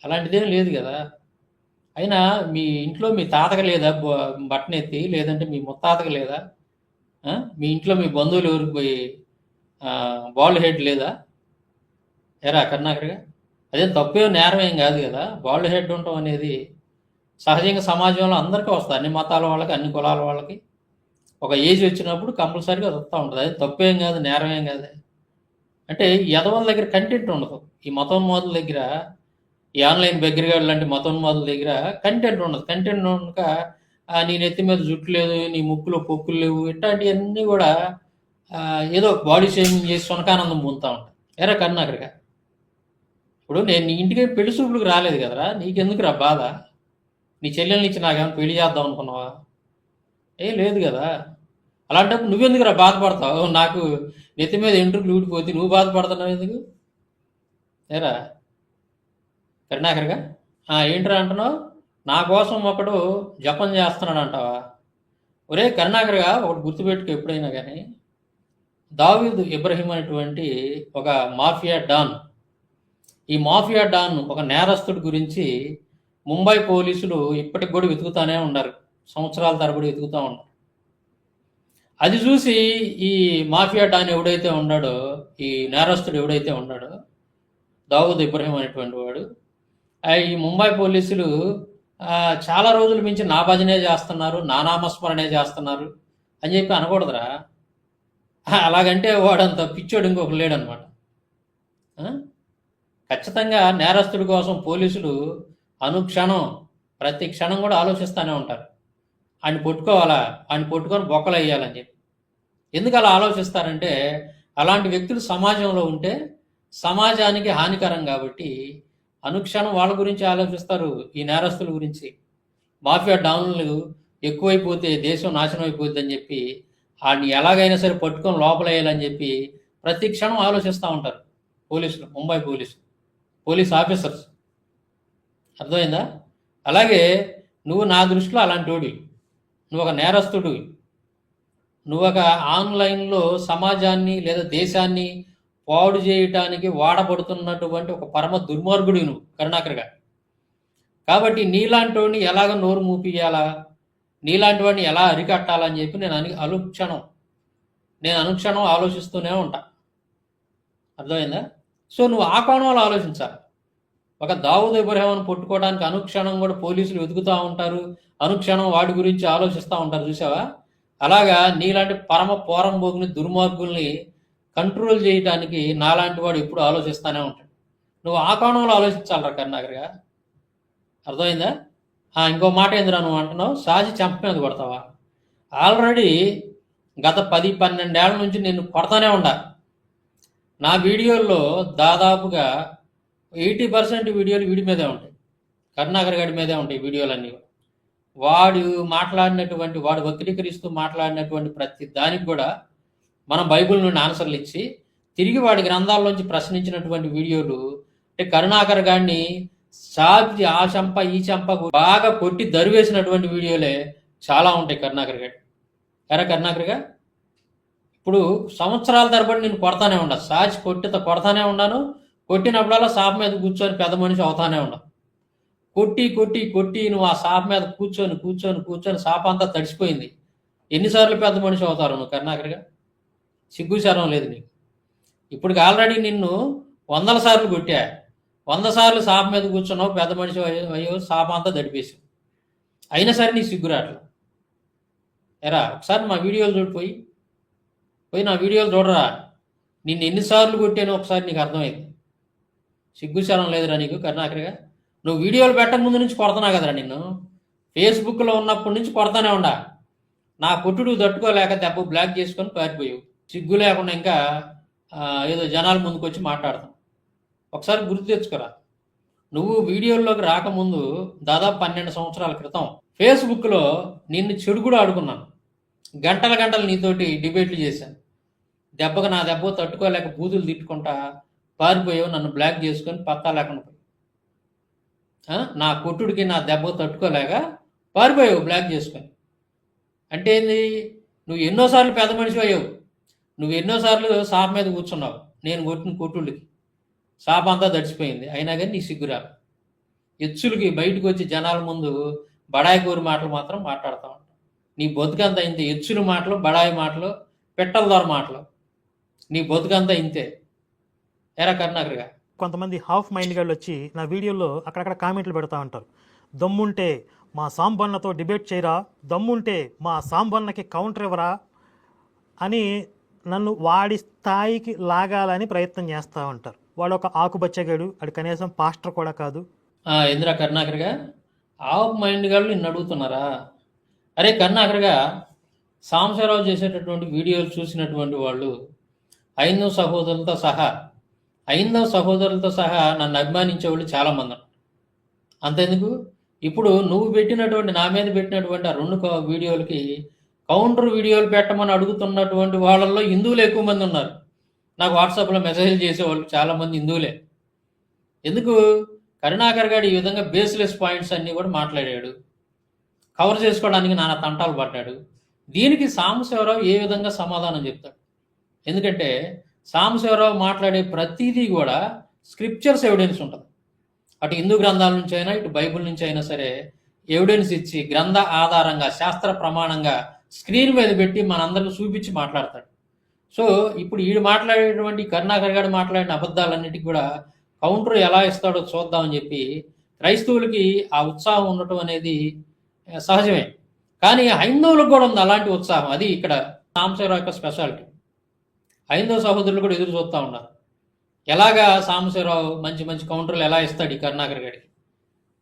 అలాంటిదేం లేదు కదా. అయినా మీ ఇంట్లో మీ తాతకు లేదా బట్టనెత్తి, లేదంటే మీ ముత్తాతకు లేదా మీ ఇంట్లో మీ బంధువులు ఎవరికి పోయి బాల్డ్ హెడ్ లేదా? ఎరా కరుణాకర్గా, అదేం తప్పేం నేరం ఏం కాదు కదా. బాల్డ్ హెడ్ ఉండటం అనేది సహజంగా సమాజంలో అందరికీ వస్తుంది, అన్ని మతాల వాళ్ళకి, అన్ని కులాల వాళ్ళకి. ఒక ఏజ్ వచ్చినప్పుడు కంపల్సరీగా వస్తూ ఉంటుంది. అది తప్పేం కాదు, నేరం ఏం కాదు. అంటే ఈ ఎదవల దగ్గర కంటెంట్ ఉండదు. ఈ మతోన్మాదుల దగ్గర, ఈ ఆన్లైన్ బెగ్గరగాడు లాంటి మతోన్మాదుల దగ్గర కంటెంట్ ఉండదు. కంటెంట్ ఉండక నీ నెత్తి మీద జుట్టు లేదు, నీ ముక్కులో పొక్కులు లేవు, ఇట్లాంటివన్నీ కూడా ఏదో బాడీ షేమింగ్ చేసి సునకానందం పొందుతూ ఉంటాయి. ఎరా కరుణాకర్గా, ఇప్పుడు నేను నీ ఇంటికి పెళ్లి చూపులకు రాలేదు కదరా, నీకెందుకురా బాధ? నీ చెల్లెల్ని ఇచ్చి నాకేమైనా పెళ్లి చేద్దాం అనుకున్నావా? ఏం లేదు కదా. అలాంటప్పుడు నువ్వెందుకురా బాధపడతావు? నాకు నెత్తి మీద ఎంట్రుకులు ఊడిపోతే నువ్వు బాధపడుతున్నావు ఎందుకు? ఏరా కరుణాకర్గా, ఏంట్రా అంటున్నావు? నా కోసం ఒకడు జపం చేస్తున్నాడు అంటావా? ఒరే కరుణాకర్గా, ఒకటి గుర్తుపెట్టుకో ఎప్పుడైనా కానీ, దావీదు ఇబ్రహీం అనేటువంటి ఒక మాఫియా డాన్, ఈ మాఫియా డాన్ ఒక నేరస్తుడి గురించి ముంబై పోలీసులు ఇప్పటికి కూడా వెతుకుతానే ఉన్నారు, సంవత్సరాల తరబడి వెతుకుతూ ఉన్నారు. అది చూసి ఈ మాఫియా డాన్ ఎవడైతే ఉన్నాడో, ఈ నేరస్తుడు ఎవడైతే ఉన్నాడో దావూద్ ఇబ్రహీం అనేటువంటి వాడు, ఈ ముంబై పోలీసులు చాలా రోజుల మించి నా భజనే చేస్తున్నారు, నా నామస్మరణే చేస్తున్నారు అని చెప్పి అనకూడదురా. అలాగంటే వాడంత పిచ్చోడు ఇంకొక లేడనమాట. ఖచ్చితంగా నేరస్తుడి కోసం పోలీసులు అనుక్షణం, ప్రతి క్షణం కూడా ఆలోచిస్తూనే ఉంటారు. ఆయన పట్టుకోవాలా, ఆయన పట్టుకొని బొక్కలు వేయాలని చెప్పి. ఎందుకు అలా ఆలోచిస్తారంటే, అలాంటి వ్యక్తులు సమాజంలో ఉంటే సమాజానికి హానికరం కాబట్టి అనుక్షణం వాళ్ళ గురించి ఆలోచిస్తారు, ఈ నేరస్తుల గురించి. మాఫియా డౌన్లు ఎక్కువైపోతే దేశం నాశనం అయిపోద్ది అని చెప్పి వాడిని ఎలాగైనా సరే పట్టుకొని లోపలేయాలని చెప్పి ప్రతి క్షణం ఆలోచిస్తూ ఉంటారు పోలీసులు, ముంబై పోలీస్ ఆఫీసర్స్. అర్థమైందా? అలాగే నువ్వు నా దృష్టిలో అలాంటి వాడివి, నువ్వు ఒక నేరస్తుడు, నువ్వు ఒక ఆన్లైన్లో సమాజాన్ని లేదా దేశాన్ని పాడు చేయటానికి వాడబడుతున్నటువంటి ఒక పరమ దుర్మార్గుడు నువ్వు కరుణాకర్గా. కాబట్టి నీలాంటి వాడిని ఎలాగ నోరు మూపియాలా, నీలాంటి వాడిని ఎలా అరికట్టాలని చెప్పి నేను అనుక్షణం ఆలోచిస్తూనే ఉంటా. అర్థమైందా? సో నువ్వు ఆ కోణంలో ఆలోచించాలి. ఒక దావూద్ ఇబ్రహీంను పట్టుకోవడానికి అనుక్షణం కూడా పోలీసులు వెతుకుతూ ఉంటారు, అనుక్షణం వాడి గురించి ఆలోచిస్తూ ఉంటారు, చూసావా? అలాగా నీలాంటి పరమ పోరంబోగుని, దుర్మార్గుల్ని కంట్రోల్ చేయడానికి నాలాంటి వాడు ఎప్పుడు ఆలోచిస్తూనే ఉంటాడు. నువ్వు ఆ కోణంలో ఆలోచించాలరా కరుణాకర్గా. అర్థమైందా? ఇంకో మాట ఏందిరా నువ్వు అంటున్నావు, సాజి చెంప మీద కొడతావా? ఆల్రెడీ గత 10-12 ఏళ్ల నుంచి నేను కొడతానే ఉండా. నా వీడియోల్లో దాదాపుగా 80% వీడియోలు వీడి మీదే ఉంటాయి, కరుణాకర్ గారి మీదే ఉంటాయి వీడియోలన్నీ. వాడు వక్రీకరిస్తూ మాట్లాడినటువంటి ప్రతి దానికి కూడా మనం బైబిల్ నుండి ఆన్సర్లు ఇచ్చి తిరిగి వాడి గ్రంథాల్లోంచి ప్రశ్నించినటువంటి వీడియోలు. అంటే కరుణాకర్ గారిని సాబి ఆ చెంప ఈ చెంప బాగా కొట్టి దరివేసినటువంటి వీడియోలే చాలా ఉంటాయి కరుణాకర్ గారి. కరుణాకర్గా, ఇప్పుడు సంవత్సరాల తరబడి నేను కొడతానే ఉన్నా, సాచి కొడతానే ఉన్నాను. కొట్టినప్పుడల్లా సాప మీద కూర్చొని పెద్ద మనిషి అవుతానే ఉన్నా. కొట్టి నువ్వు ఆ సాప మీద కూర్చొని సాప అంతా తడిసిపోయింది. ఎన్నిసార్లు పెద్ద మనిషి అవుతారు నువ్వు కరుణాకర్గా? సిగ్గుచారం లేదు నీకు. ఇప్పటికి ఆల్రెడీ నిన్ను 100 సార్లు కొట్టా, 100 సార్లు సాప మీద కూర్చున్నావు, పెద్ద మనిషి అయ్యో, సాప అంతా దడిపేసావు. అయినా సరే నీ సిగ్గురాట్లు. ఒకసారి మా వీడియోలు చూడిపోయి నా వీడియోలు చూడరా, నిన్ను ఎన్నిసార్లు కొట్టాను ఒకసారి నీకు అర్థమైంది. సిగ్గుచారం లేదురా నీకు కరుణాకర్గా? నువ్వు వీడియోలు పెట్టక ముందు నుంచి కొడతానా కదరా నిన్ను, ఫేస్బుక్లో ఉన్నప్పటి నుంచి కొడతానే ఉండా. నా కొట్టుడు తట్టుకోలేక దెబ్బ బ్లాక్ చేసుకొని పారిపోయావు, సిగ్గు లేకుండా. ఇంకా ఏదో జనాల ముందుకు వచ్చి మాట్లాడతాం. ఒకసారి గుర్తు తెచ్చుకోరా. నువ్వు వీడియోల్లోకి రాకముందు దాదాపు 12 సంవత్సరాల క్రితం ఫేస్బుక్లో నిన్ను చెడు కూడా ఆడుకున్నాను. గంటలు నీతోటి డిబేట్లు చేశాను. నా దెబ్బ తట్టుకోలేక బూతులు తిట్టుకుంటా పారిపోయావు, నన్ను బ్లాక్ చేసుకొని పత్తా లేకుండా పోయి. నా కొట్టుడికి నా దెబ్బ తట్టుకోలేక పారిపోయావు బ్లాక్ చేసుకొని. అంటే ఏంది? నువ్వు ఎన్నోసార్లు పెద్ద మనిషి అయ్యావు, నువ్వు ఎన్నోసార్లు సాప మీద కూర్చున్నావు. నేను కొట్టిన కొట్టుడికి సాప అంతా తడిచిపోయింది, అయినా కానీ నీ సిగ్గురా. ఎచ్చులకి బయటకు వచ్చి జనాల ముందు బడాయి కోరి మాటలు మాత్రం మాట్లాడుతూ ఉంటావు. నీ బతుకంతా ఇంతే. ఎచ్చుల మాటలు, బడాయి మాటలు, పెట్టల దొర మాటలు. నీ బతుకంతా ఇంతే. ఎరా కరుణాకర్గా.
కొంతమంది హాఫ్ మైండ్ గాళ్ళు వచ్చి నా వీడియోలో అక్కడక్కడ కామెంట్లు పెడతా ఉంటారు. దమ్ముంటే మా సాంబన్నతో డిబేట్ చేయరా, దమ్ముంటే మా సాంబన్నకి కౌంటర్ ఇవ్వరా అని నన్ను వాడి స్థాయికి లాగాలని ప్రయత్నం చేస్తూ ఉంటారు. వాడు ఒక ఆకుబచ్చగాడు, అది కనీసం పాస్టర్ కూడా కాదు.
ఇందిరా కరుణాకర్గా, ఆఫ్ మైండ్ గాళ్ళు నిన్ను అడుగుతున్నారా? అరే కరుణాకర్గా, సాంబశివరావు చేసేటటువంటి వీడియోలు చూసినటువంటి వాళ్ళు హైందవ సహోదరులతో సహా నన్ను అభిమానించే వాళ్ళు చాలామంది ఉన్నారు. అంతెందుకు, ఇప్పుడు నువ్వు పెట్టినటువంటి, నా మీద పెట్టినటువంటి ఆ 2 వీడియోలకి కౌంటర్ వీడియోలు పెట్టమని అడుగుతున్నటువంటి వాళ్ళల్లో హిందువులు ఎక్కువ మంది ఉన్నారు. నాకు వాట్సాప్లో మెసేజ్లు చేసేవాళ్ళు చాలామంది హిందువులే. ఎందుకు? కరుణాకర్ గారు ఈ విధంగా బేస్లెస్ పాయింట్స్ అన్నీ కూడా మాట్లాడాడు, కవర్ చేసుకోవడానికి నానా తంటాలు పడ్డాడు. దీనికి సాంబశివరావు ఏ విధంగా సమాధానం చెప్తాడు? ఎందుకంటే సాంబశివరావు మాట్లాడే ప్రతిదీ కూడా స్క్రిప్చర్స్ ఎవిడెన్స్ ఉంటుంది. అటు హిందూ గ్రంథాల నుంచి అయినా, ఇటు బైబుల్ నుంచి అయినా సరే ఎవిడెన్స్ ఇచ్చి గ్రంథ ఆధారంగా, శాస్త్ర ప్రమాణంగా స్క్రీన్ మీద పెట్టి మనందరికీ చూపించి మాట్లాడతాడు. సో ఇప్పుడు వీడు మాట్లాడేటువంటి కరుణాకర్ గారు మాట్లాడిన అబద్ధాలన్నిటికీ కూడా కౌంటర్ ఎలా ఇస్తాడో చూద్దామని చెప్పి క్రైస్తవులకి ఆ ఉత్సాహం ఉండటం అనేది సహజమే. కానీ హైందవులకు కూడా ఉంది అలాంటి ఉత్సాహం. అది ఇక్కడ సాంబశివరావు యొక్క స్పెషాలిటీ. హైందవ సహోదరులు కూడా ఎదురు చూస్తూ ఉన్నారు, ఎలాగా సాంబశివరావు మంచి మంచి కౌంటర్లు ఎలా ఇస్తాడు ఈ కరుణాకర్ గారికి,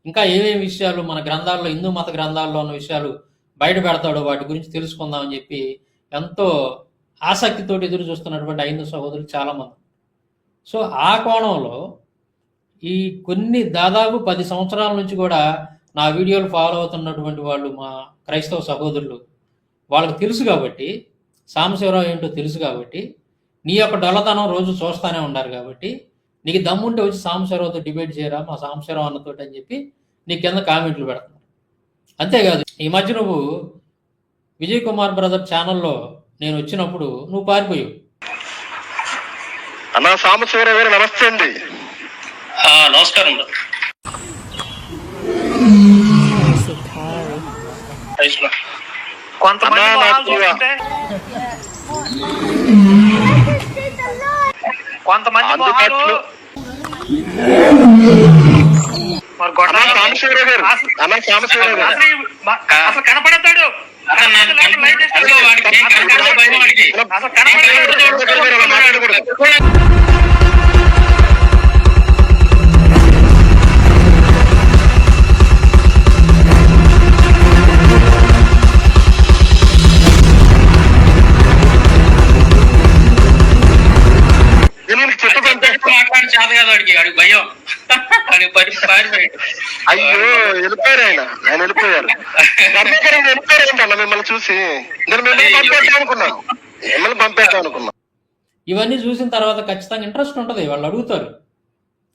ఇంకా ఏమేమి విషయాలు మన గ్రంథాల్లో, హిందూ మత గ్రంథాల్లో ఉన్న విషయాలు బయట పెడతాడో వాటి గురించి తెలుసుకుందామని చెప్పి ఎంతో ఆసక్తితోటి ఎదురు చూస్తున్నటువంటి హైందవ సహోదరులు చాలామంది. సో ఆ కోణంలో ఈ దాదాపు 10 సంవత్సరాల నుంచి కూడా నా వీడియోలు ఫాలో అవుతున్నటువంటి వాళ్ళు, మా క్రైస్తవ సహోదరులు, వాళ్ళకి తెలుసు కాబట్టి, సాంబశివరావు ఏంటో తెలుసు కాబట్టి, నీ యొక్క డొల్లతనం రోజు చూస్తూనే ఉన్నారు కాబట్టి, నీకు దమ్ముంటే వచ్చి సాంబశివరావుతో డిబేట్ చేయరా మా సాంబశివరావు అన్నతోటి అని చెప్పి నీ కింద కామెంట్లు పెడుతున్నారు. అంతేకాదు, ఈ మధ్య నువ్వు విజయ్ కుమార్ బ్రదర్ ఛానల్లో నేను వచ్చినప్పుడు నువ్వు పారిపోయావు.
అన్నా సాంబశివరావు గారు నమస్తే అండి.
నమస్కారం.
కొంతమంది సాంబశివరావు గారు అసలు కనపడతాడు. అయ్యో వెళ్ళిపోయారు ఆయన వెళ్ళిపోయారు. వెళ్ళిపోయారు మిమ్మల్ని చూసి మిమ్మల్ని పంపేద్దాం అనుకున్నాను.
ఇవన్నీ చూసిన తర్వాత ఖచ్చితంగా ఇంట్రెస్ట్ ఉంటుంది, వాళ్ళు అడుగుతారు.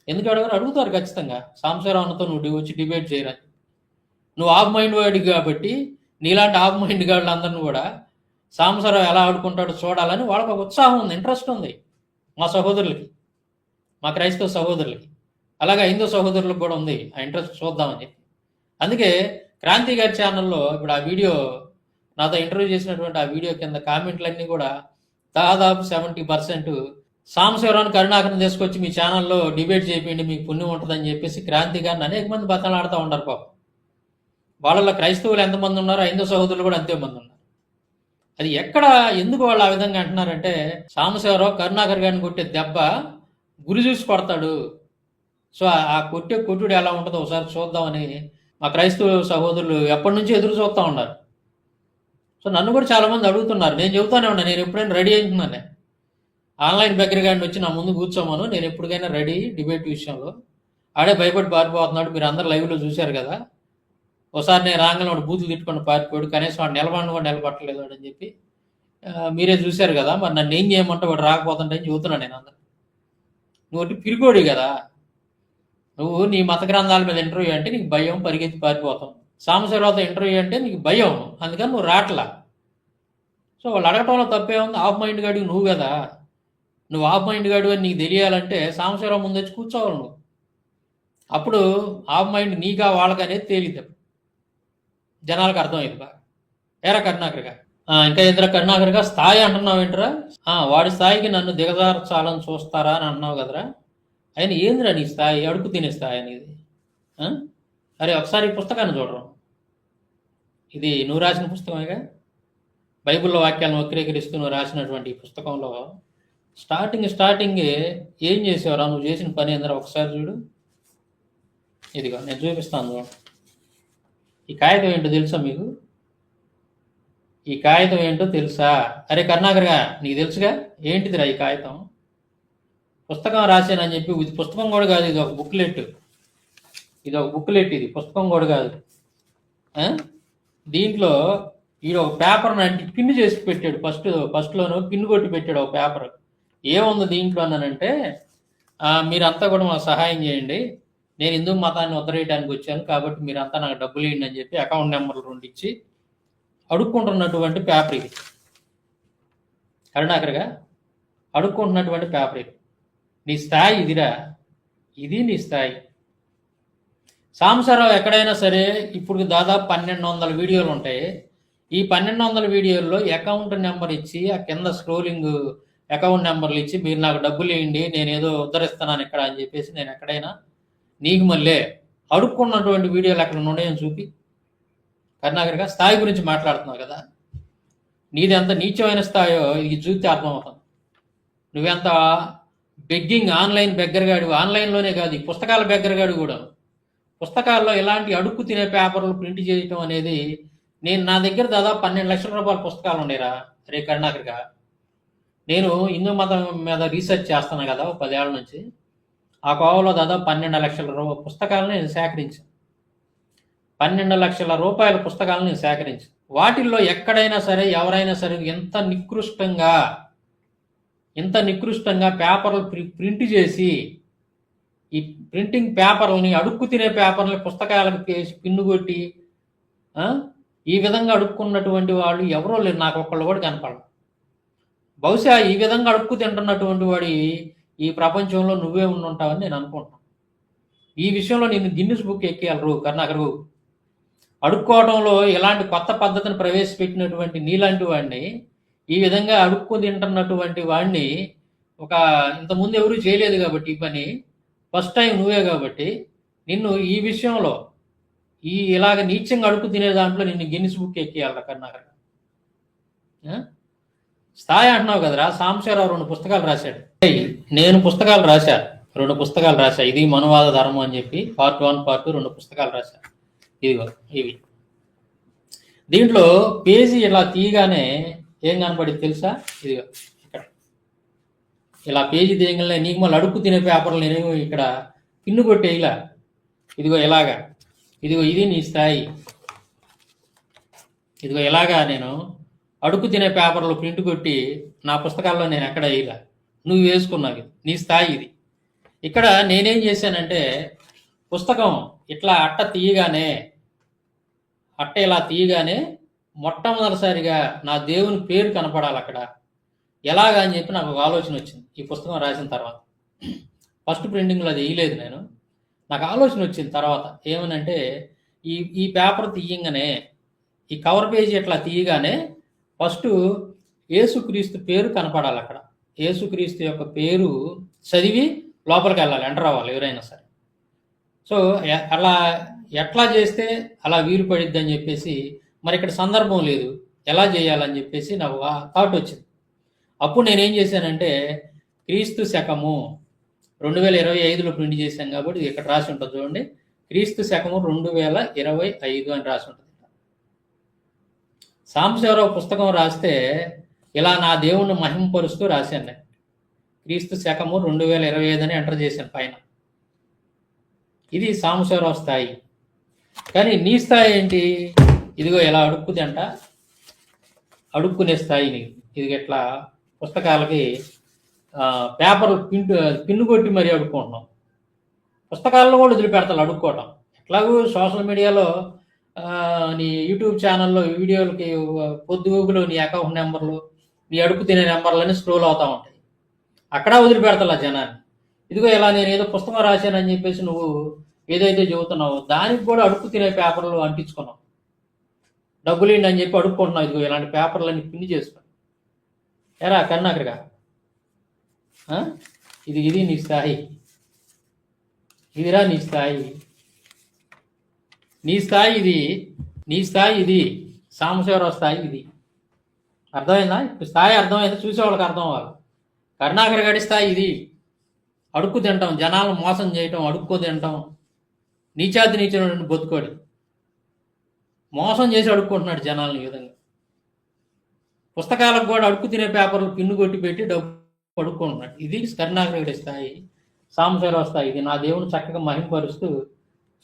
ఎందుకు అడుగుతారు ఖచ్చితంగా. సాంబశివరావుతో నువ్వు వచ్చి డిబేట్ చేయరా, నువ్వు ఆఫ్ మైండ్ వాడి కాబట్టి నీలాంటి ఆఫ్ మైండ్ వాళ్ళందరినీ కూడా సాంబశివరావు ఎలా ఆడుకుంటాడో చూడాలని వాళ్ళకి ఒక ఉత్సాహం ఉంది, ఇంట్రెస్ట్ ఉంది. మా సహోదరులకి, మా క్రైస్తవ సహోదరులకి, అలాగే హిందూ సహోదరులకు కూడా ఉంది ఆ ఇంట్రెస్ట్ చూద్దామని చెప్పి. అందుకే క్రాంతి గారి ఛానల్లో ఇప్పుడు ఆ వీడియో, నాతో ఇంటర్వ్యూ చేసినటువంటి ఆ వీడియో కింద కామెంట్లన్నీ కూడా దాదాపు 70% సాంబశివరావుని కరుణాకర్ని తీసుకొచ్చి మీ ఛానల్లో డిబేట్ చేయండి మీకు పుణ్యం ఉంటుందని చెప్పేసి క్రాంతి గారిని అనేక మంది బతలాడుతూ ఉన్నారు. పాపం వాళ్ళలో క్రైస్తవులు ఎంతమంది ఉన్నారో హిందూ సహోదరులు కూడా అంతే మంది ఉన్నారు. అది ఎక్కడ, ఎందుకు వాళ్ళు ఆ విధంగా అంటున్నారంటే, సాంబశివరావు కరుణాకర్ గారిని కొట్టే దెబ్బ గురి చూసి కొడతాడు. సో ఆ కొట్టుడు ఎలా ఉంటుందో ఒకసారి చూద్దామని మా క్రైస్తవ సహోదరులు ఎప్పటి నుంచి ఎదురు చూస్తూ ఉన్నారు. సో నన్ను కూడా చాలామంది అడుగుతున్నారు. నేను చెబుతానే ఉన్నా, నేను ఎప్పుడైనా రెడీ అవుతున్నాను. ఆన్లైన్ బెగ్గర గారిని వచ్చి నా ముందు కూర్చోమను, నేను ఎప్పటికైనా రెడీ డిబేట్ విషయంలో. ఆడే భయపడి పారిపోతున్నాడు, మీరు అందరు లైవ్లో చూశారు కదా. ఒకసారి నేను రాగానే వాడు బూతులు తిట్టుకొని పారిపోయాడు, కనీసం వాడు నిలబడిన కూడా నిలబట్టలేదు అని చెప్పి మీరే చూశారు కదా. మరి నన్ను ఏం చేయమంటే వాడు రాకపోతుంటే అని చెబుతున్నాను నేను. అందరు నువ్వు పిరికోడి కదా, నువ్వు నీ మత గ్రంథాల మీద ఇంటర్వ్యూ అంటే నీకు భయం, పరిగెత్తి పారిపోతాం. సాంబశివరావుతో ఇంటర్వ్యూ అంటే నీకు భయం, అందుకని నువ్వు రాట్లా. సో వాళ్ళు అడగటంలో తప్పే ఉంది. ఆఫ్ మైండ్ గాడివి నువ్వు కదా, నువ్వు ఆఫ్ మైండ్ గాడు అని నీకు తెలియాలంటే సాంబశివరావు ముందు వచ్చి కూర్చోవాలి నువ్వు. అప్పుడు ఆఫ్ మైండ్ నీకా వాళ్ళకనేది తేలిద్దాం, జనాలకు అర్థమైంది బాగా. ఏరా కరుణాకర్గా ఇంకా ఇద్దరు కరుణాకర్గా స్థాయి అంటున్నావు ఏంట్రా? వాడి స్థాయికి నన్ను దిగజార్చాలని చూస్తారా అని అంటున్నావు కదరా. ఆయన ఏందిరా నీ స్థాయి? అడుగు తినే స్థాయి అనేది. అరే ఒకసారి ఈ పుస్తకాన్ని చూడరు. ఇది నువ్వు రాసిన పుస్తకమేగా. బైబిల్లో వాక్యాలను వక్రీకరిస్తూ నువ్వు రాసినటువంటి ఈ పుస్తకంలో స్టార్టింగ్ ఏం చేసావురా? నువ్వు చేసిన పని ఏందిరా ఒకసారి చూడు. ఇదిగో నేను చూపిస్తాను చూడు. ఈ కాగితం ఏంటో తెలుసా మీకు? ఈ కాగితం ఏంటో తెలుసా? అరే కరుణాకర్గా నీకు తెలుసుగా ఏంటిదిరా ఈ కాగితం? పుస్తకం రాశానని చెప్పి ఇది పుస్తకం కూడా కాదు, ఇది ఒక బుక్లెట్. ఇది పుస్తకం కూడా కాదు. దీంట్లో ఈడు ఒక పేపర్ని అంటే పిన్ చేసి పెట్టాడు. ఫస్ట్లోనూ పిన్ కొట్టి పెట్టాడు ఒక పేపర్. ఏముంది దీంట్లో అన్నానంటే, మీరంతా కూడా మాకు సహాయం చేయండి, నేను హిందూ మతాన్ని ఉద్ధరించడానికి వచ్చాను కాబట్టి మీరంతా నాకు డబ్బులు ఇవ్వండి అని చెప్పి అకౌంట్ నెంబర్లు 2 ఇచ్చి అడుక్కుంటున్నటువంటి పేపర్ ఇది. కరుణాకర్గా అడుక్కుంటున్నటువంటి పేపర్ ఇది. నీ స్థాయి ఇదిరా, ఇది నీ స్థాయి. సాంబశివరావు ఎక్కడైనా సరే ఇప్పుడు దాదాపు 1200 వీడియోలు ఉంటాయి. ఈ 1200 వీడియోల్లో అకౌంట్ నెంబర్ ఇచ్చి ఆ కింద స్క్రోలింగ్ అకౌంట్ నెంబర్లు ఇచ్చి మీరు నాకు డబ్బులు ఇవ్వండి, నేను ఏదో ఉద్ధరిస్తున్నాను ఇక్కడ అని చెప్పేసి నేను ఎక్కడైనా నీకు మళ్ళీ అడుక్కున్నటువంటి వీడియోలు ఎక్కడ ఉన్నాయని చూపి. కరుణాకర్గా స్థాయి గురించి మాట్లాడుతున్నావు కదా, నీది ఎంత నీచమైన స్థాయో ఇది చూస్తే అర్థమవుతుంది. నువ్వెంత బెగ్గింగ్ ఆన్లైన్ బెగ్గరగాడు, ఆన్లైన్లోనే కాదు ఈ పుస్తకాల బెగ్గరగాడు కూడా. పుస్తకాల్లో ఇలాంటి అడుక్కు తినే పేపర్లు ప్రింట్ చేయటం అనేది, నా దగ్గర దాదాపు 12 లక్షల రూపాయల పుస్తకాలు ఉండేరా. రే కరుణాకర్గా, నేను హిందూ మతం మీద రీసెర్చ్ చేస్తాను కదా 10 ఏళ్ళ నుంచి. ఆ కోవలో దాదాపు 12 లక్షల పుస్తకాలను నేను సేకరించాను. 12 లక్షల రూపాయల పుస్తకాలను నేను సేకరించాను. వాటిల్లో ఎక్కడైనా సరే ఎవరైనా సరే ఎంత నికృష్టంగా పేపర్లు ప్రింట్ చేసి ఈ ప్రింటింగ్ పేపర్లని అడుక్కు తినే పేపర్లని పుస్తకాలకు వేసి పిన్ను కొట్టి ఈ విధంగా అడుక్కున్నటువంటి వాళ్ళు ఎవరో లేరు, నాకు ఒక్కళ్ళు కూడా కనపడరు. బహుశా ఈ విధంగా అడుక్కు తింటున్నటువంటి వాడి ఈ ప్రపంచంలో నువ్వే ఉండుంటావని నేను అనుకుంటున్నాను. ఈ విషయంలో నేను గిన్నిస్ బుక్ ఎక్కేయాలి కరుణాకర్. అడుక్కోవడంలో ఇలాంటి కొత్త పద్ధతిని ప్రవేశపెట్టినటువంటి నీలాంటి వాడిని, ఈ విధంగా అడుక్కు తింటున్నటువంటి వాడిని ఇంతకుముందు ఎవరూ చేయలేదు కాబట్టి ఈ పని ఫస్ట్ టైం నువ్వే కాబట్టి నిన్ను ఈ విషయంలో ఇలాగ నీచంగా అడుక్కు తినే దాంట్లో నిన్ను గిన్నిస్ బుక్ ఎక్కేయాలి కరుణాకర్. స్థాయి అంటున్నావు కదరా. సాంబశివరావు 2 పుస్తకాలు రాశాడు. నేను పుస్తకాలు రాశా, 2 పుస్తకాలు రాశా. ఇది మనువాద ధర్మం అని చెప్పి పార్ట్ 1 పార్ట్ 2 2 పుస్తకాలు రాశా. ఇదిగో ఇవి. దీంట్లో పేజీ ఇలా తీయగానే ఏం కనపడింది తెలుసా? ఇదిగో ఇక్కడ ఇలా పేజీ తీయగానే నీకు మళ్ళీ అడుక్కు తినే పేపర్లు నేనేమో ఇక్కడ పిన్ను కొట్టే ఇలా. ఇదిగో ఇలాగా, ఇదిగో ఇది నీ స్థాయి. ఇదిగో ఇలాగా నేను అడుక్కు తినే పేపర్లు ప్రింట్ కొట్టి నా పుస్తకాల్లో నేను ఎక్కడ ఇలా నువ్వు వేసుకున్నావు. నీ స్థాయి ఇది. ఇక్కడ నేనేం చేశానంటే పుస్తకం ఇట్లా అట్ట ఇలా తీయగానే మొట్టమొదటిసారిగా నా దేవుని పేరు కనపడాలి అక్కడ. ఎలాగా అని చెప్పి నాకు ఒక ఆలోచన వచ్చింది ఈ పుస్తకం రాసిన తర్వాత. ఫస్ట్ ప్రింటింగ్లో అది వేయలేదు నేను. నాకు ఆలోచన వచ్చింది తర్వాత ఏమనంటే ఈ పేపర్ తీయంగానే ఈ కవర్ పేజీ ఇట్లా తీయగానే ఫస్ట్ యేసుక్రీస్తు పేరు కనపడాలి అక్కడ. యేసుక్రీస్తు యొక్క పేరు చదివి లోపలికి వెళ్ళాలి, ఎంటర్ అవ్వాలి ఎవరైనా సరే. సో అలా ఎట్లా చేస్తే అలా వీలు పడిద్ది అని చెప్పేసి, మరి ఇక్కడ సందర్భం లేదు, ఎలా చేయాలని చెప్పేసి నాకు థాట్ వచ్చింది. అప్పుడు నేనేం చేశానంటే క్రీస్తు శకము 2025లో ప్రింట్ చేశాను కాబట్టి ఇక్కడ రాసి ఉంటుంది చూడండి. క్రీస్తు శకము 2025 అని రాసి ఉంటుంది. సాంబశివరావు పుస్తకం రాస్తే ఇలా నా దేవుణ్ణి మహింపరుస్తూ రాశాను నేను. క్రీస్తు శకము 2025 అని ఎంటర్ చేశాను పైన. ఇది సాంబశివరావు స్థాయి. కానీ నీ స్థాయి ఏంటి? ఇదిగో ఇలా అడుక్కునే స్థాయి నీకు. ఇది ఇట్లా పుస్తకాలకి పేపర్ పిన్ను కొట్టి మరీ అడుక్కుంటున్నాం. పుస్తకాల్లో కూడా వదిలిపెడతాను అడుక్కోవటం. ఎట్లాగూ సోషల్ మీడియాలో నీ యూట్యూబ్ ఛానల్లో వీడియోలకి పొద్దుగూగులో నీ అకౌంట్ నెంబర్లు, నీ అడుక్కు తినే నెంబర్లని స్క్రోల్ అవుతూ ఉంటాయి. అక్కడ వదిలిపెడతా జనాన్ని. ఇదిగో ఇలా నేను ఏదో పుస్తకం రాశానని చెప్పేసి నువ్వు ఏదైతే చెబుతున్నావో దానికి కూడా అడుక్కు తినే పేపర్లు అంటించుకున్నావు. డబ్బులు ఏంటి అని చెప్పి అడుక్కుంటున్నావు. ఇదిగో ఇలాంటి పేపర్లన్నీ పిన్ని చేసుకో. ఎరా కరుణాకర్గా, ఇది నీ స్థాయి, ఇదిరా నీ స్థాయి, నీ స్థాయి ఇది, నీ స్థాయి ఇది, సాంబశివరావు స్థాయి ఇది. అర్థమైందా? ఇప్పుడు స్థాయి అర్థమైందా? చూసేవాళ్ళకి అర్థం అవ్వాలి. కరుణాకర్ గడి స్థాయి ఇది. అడుక్కు తింటాం, జనాలను మోసం చేయటం, అడుక్కు తింటాం, నీచాతి నీచమైన బతుకోడి మోసం చేసి అడుక్కుంటున్నాడు జనాలను ఈ విధంగా. పుస్తకాలకు కూడా అడుక్కు తినే పేపర్లు పిన్ను కొట్టి పెట్టి డబ్బు అడుక్కుంటున్నాడు. ఇది కరుణాకర్ గడి స్థాయి, సాంబశివరావు స్థాయి. ఇది నా దేవుని చక్కగా మహింపరుస్తూ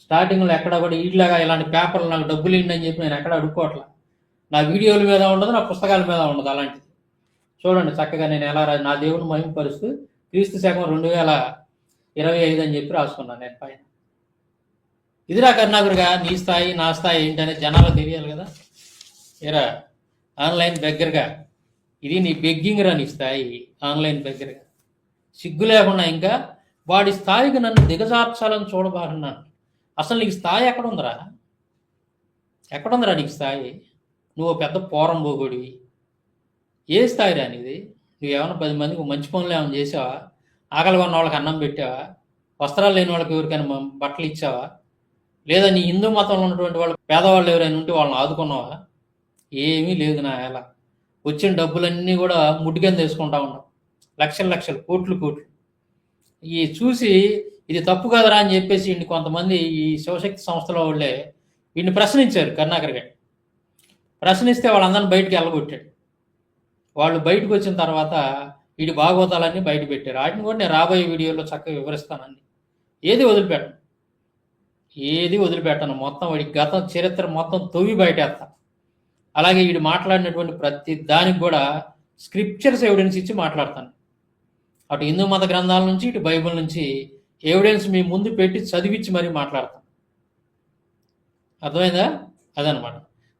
స్టార్టింగ్లో ఎక్కడ కూడా ఈట్లాగా ఇలాంటి పేపర్లు నాకు డబ్బులు ఏంటి అని చెప్పి నేను ఎక్కడ అడుక్కోవట్లా. నా వీడియోల మీద ఉండదు, నా పుస్తకాల మీద ఉండదు. అలాంటిది చూడండి చక్కగా నేను ఎలా నా దేవుని మహింపరుస్తూ క్రీస్తు శకం 2025 అని చెప్పి రాసుకున్నాను నేను పైన. ఇదిరా కరుణాకర్గా నీ స్థాయి నా స్థాయి ఏంటనే జనాలకు తెలియాలి కదా. ఏరా ఆన్లైన్ బెగ్గరగా, ఇది నీ బెగ్గింగ్ రా నీ స్థాయి, ఆన్లైన్ బెగ్గరగా. సిగ్గు లేకుండా ఇంకా వాడి స్థాయికి నన్ను దిగజార్చాలని చూడబాకున్నాను. అసలు నీకు స్థాయి ఎక్కడుందిరా? ఎక్కడుందిరా నీకు స్థాయి? నువ్వు పెద్ద పోరం పోగొడివి. ఏ స్థాయి రా నీది? నువ్వేమన్నా 10 మందికి మంచి పనులు ఏమైనా చేసావా? ఆకలి ఉన్న వాళ్ళకి అన్నం పెట్టావా? వస్త్రాలు లేని వాళ్ళకి ఎవరికైనా బట్టలు ఇచ్చావా? లేదా నీ హిందూ మతంలో ఉన్నటువంటి వాళ్ళు పేదవాళ్ళు ఎవరైనా ఉంటే వాళ్ళని ఆదుకున్నావా? ఏమీ లేదు నా ఎలా. వచ్చిన డబ్బులన్నీ కూడా ముడ్డు కింద వేసుకుంటా ఉన్నాం. లక్షలు లక్షలు, కోట్లు కోట్లు. ఈ చూసి ఇది తప్పు కదరా అని చెప్పేసి వీడిని కొంతమంది ఈ శివశక్తి సంస్థల వాళ్ళే వీడిని ప్రశ్నించారు. కరుణాకర్ గారు ప్రశ్నిస్తే వాళ్ళందరినీ బయటికి వెళ్ళగొట్టాడు. వాళ్ళు బయటకు వచ్చిన తర్వాత వీడి భాగవతాలన్నీ బయట పెట్టారు. వాటిని కూడా నేను రాబోయే వీడియోలో చక్కగా వివరిస్తానండి. ఏది వదిలిపెట్టాను. మొత్తం వాడి గత చరిత్ర మొత్తం తవ్వి బయటేస్తా. అలాగే వీడు మాట్లాడినటువంటి ప్రతి దానికి కూడా స్క్రిప్చర్స్ ఎవిడెన్స్ ఇచ్చి మాట్లాడతాను. అటు హిందూ మత గ్రంథాల నుంచి ఇటు బైబిల్ నుంచి ఎవిడెన్స్ మీ ముందు పెట్టి చదివించి మరీ మాట్లాడతాను. అర్థమైందా? అదనమాట.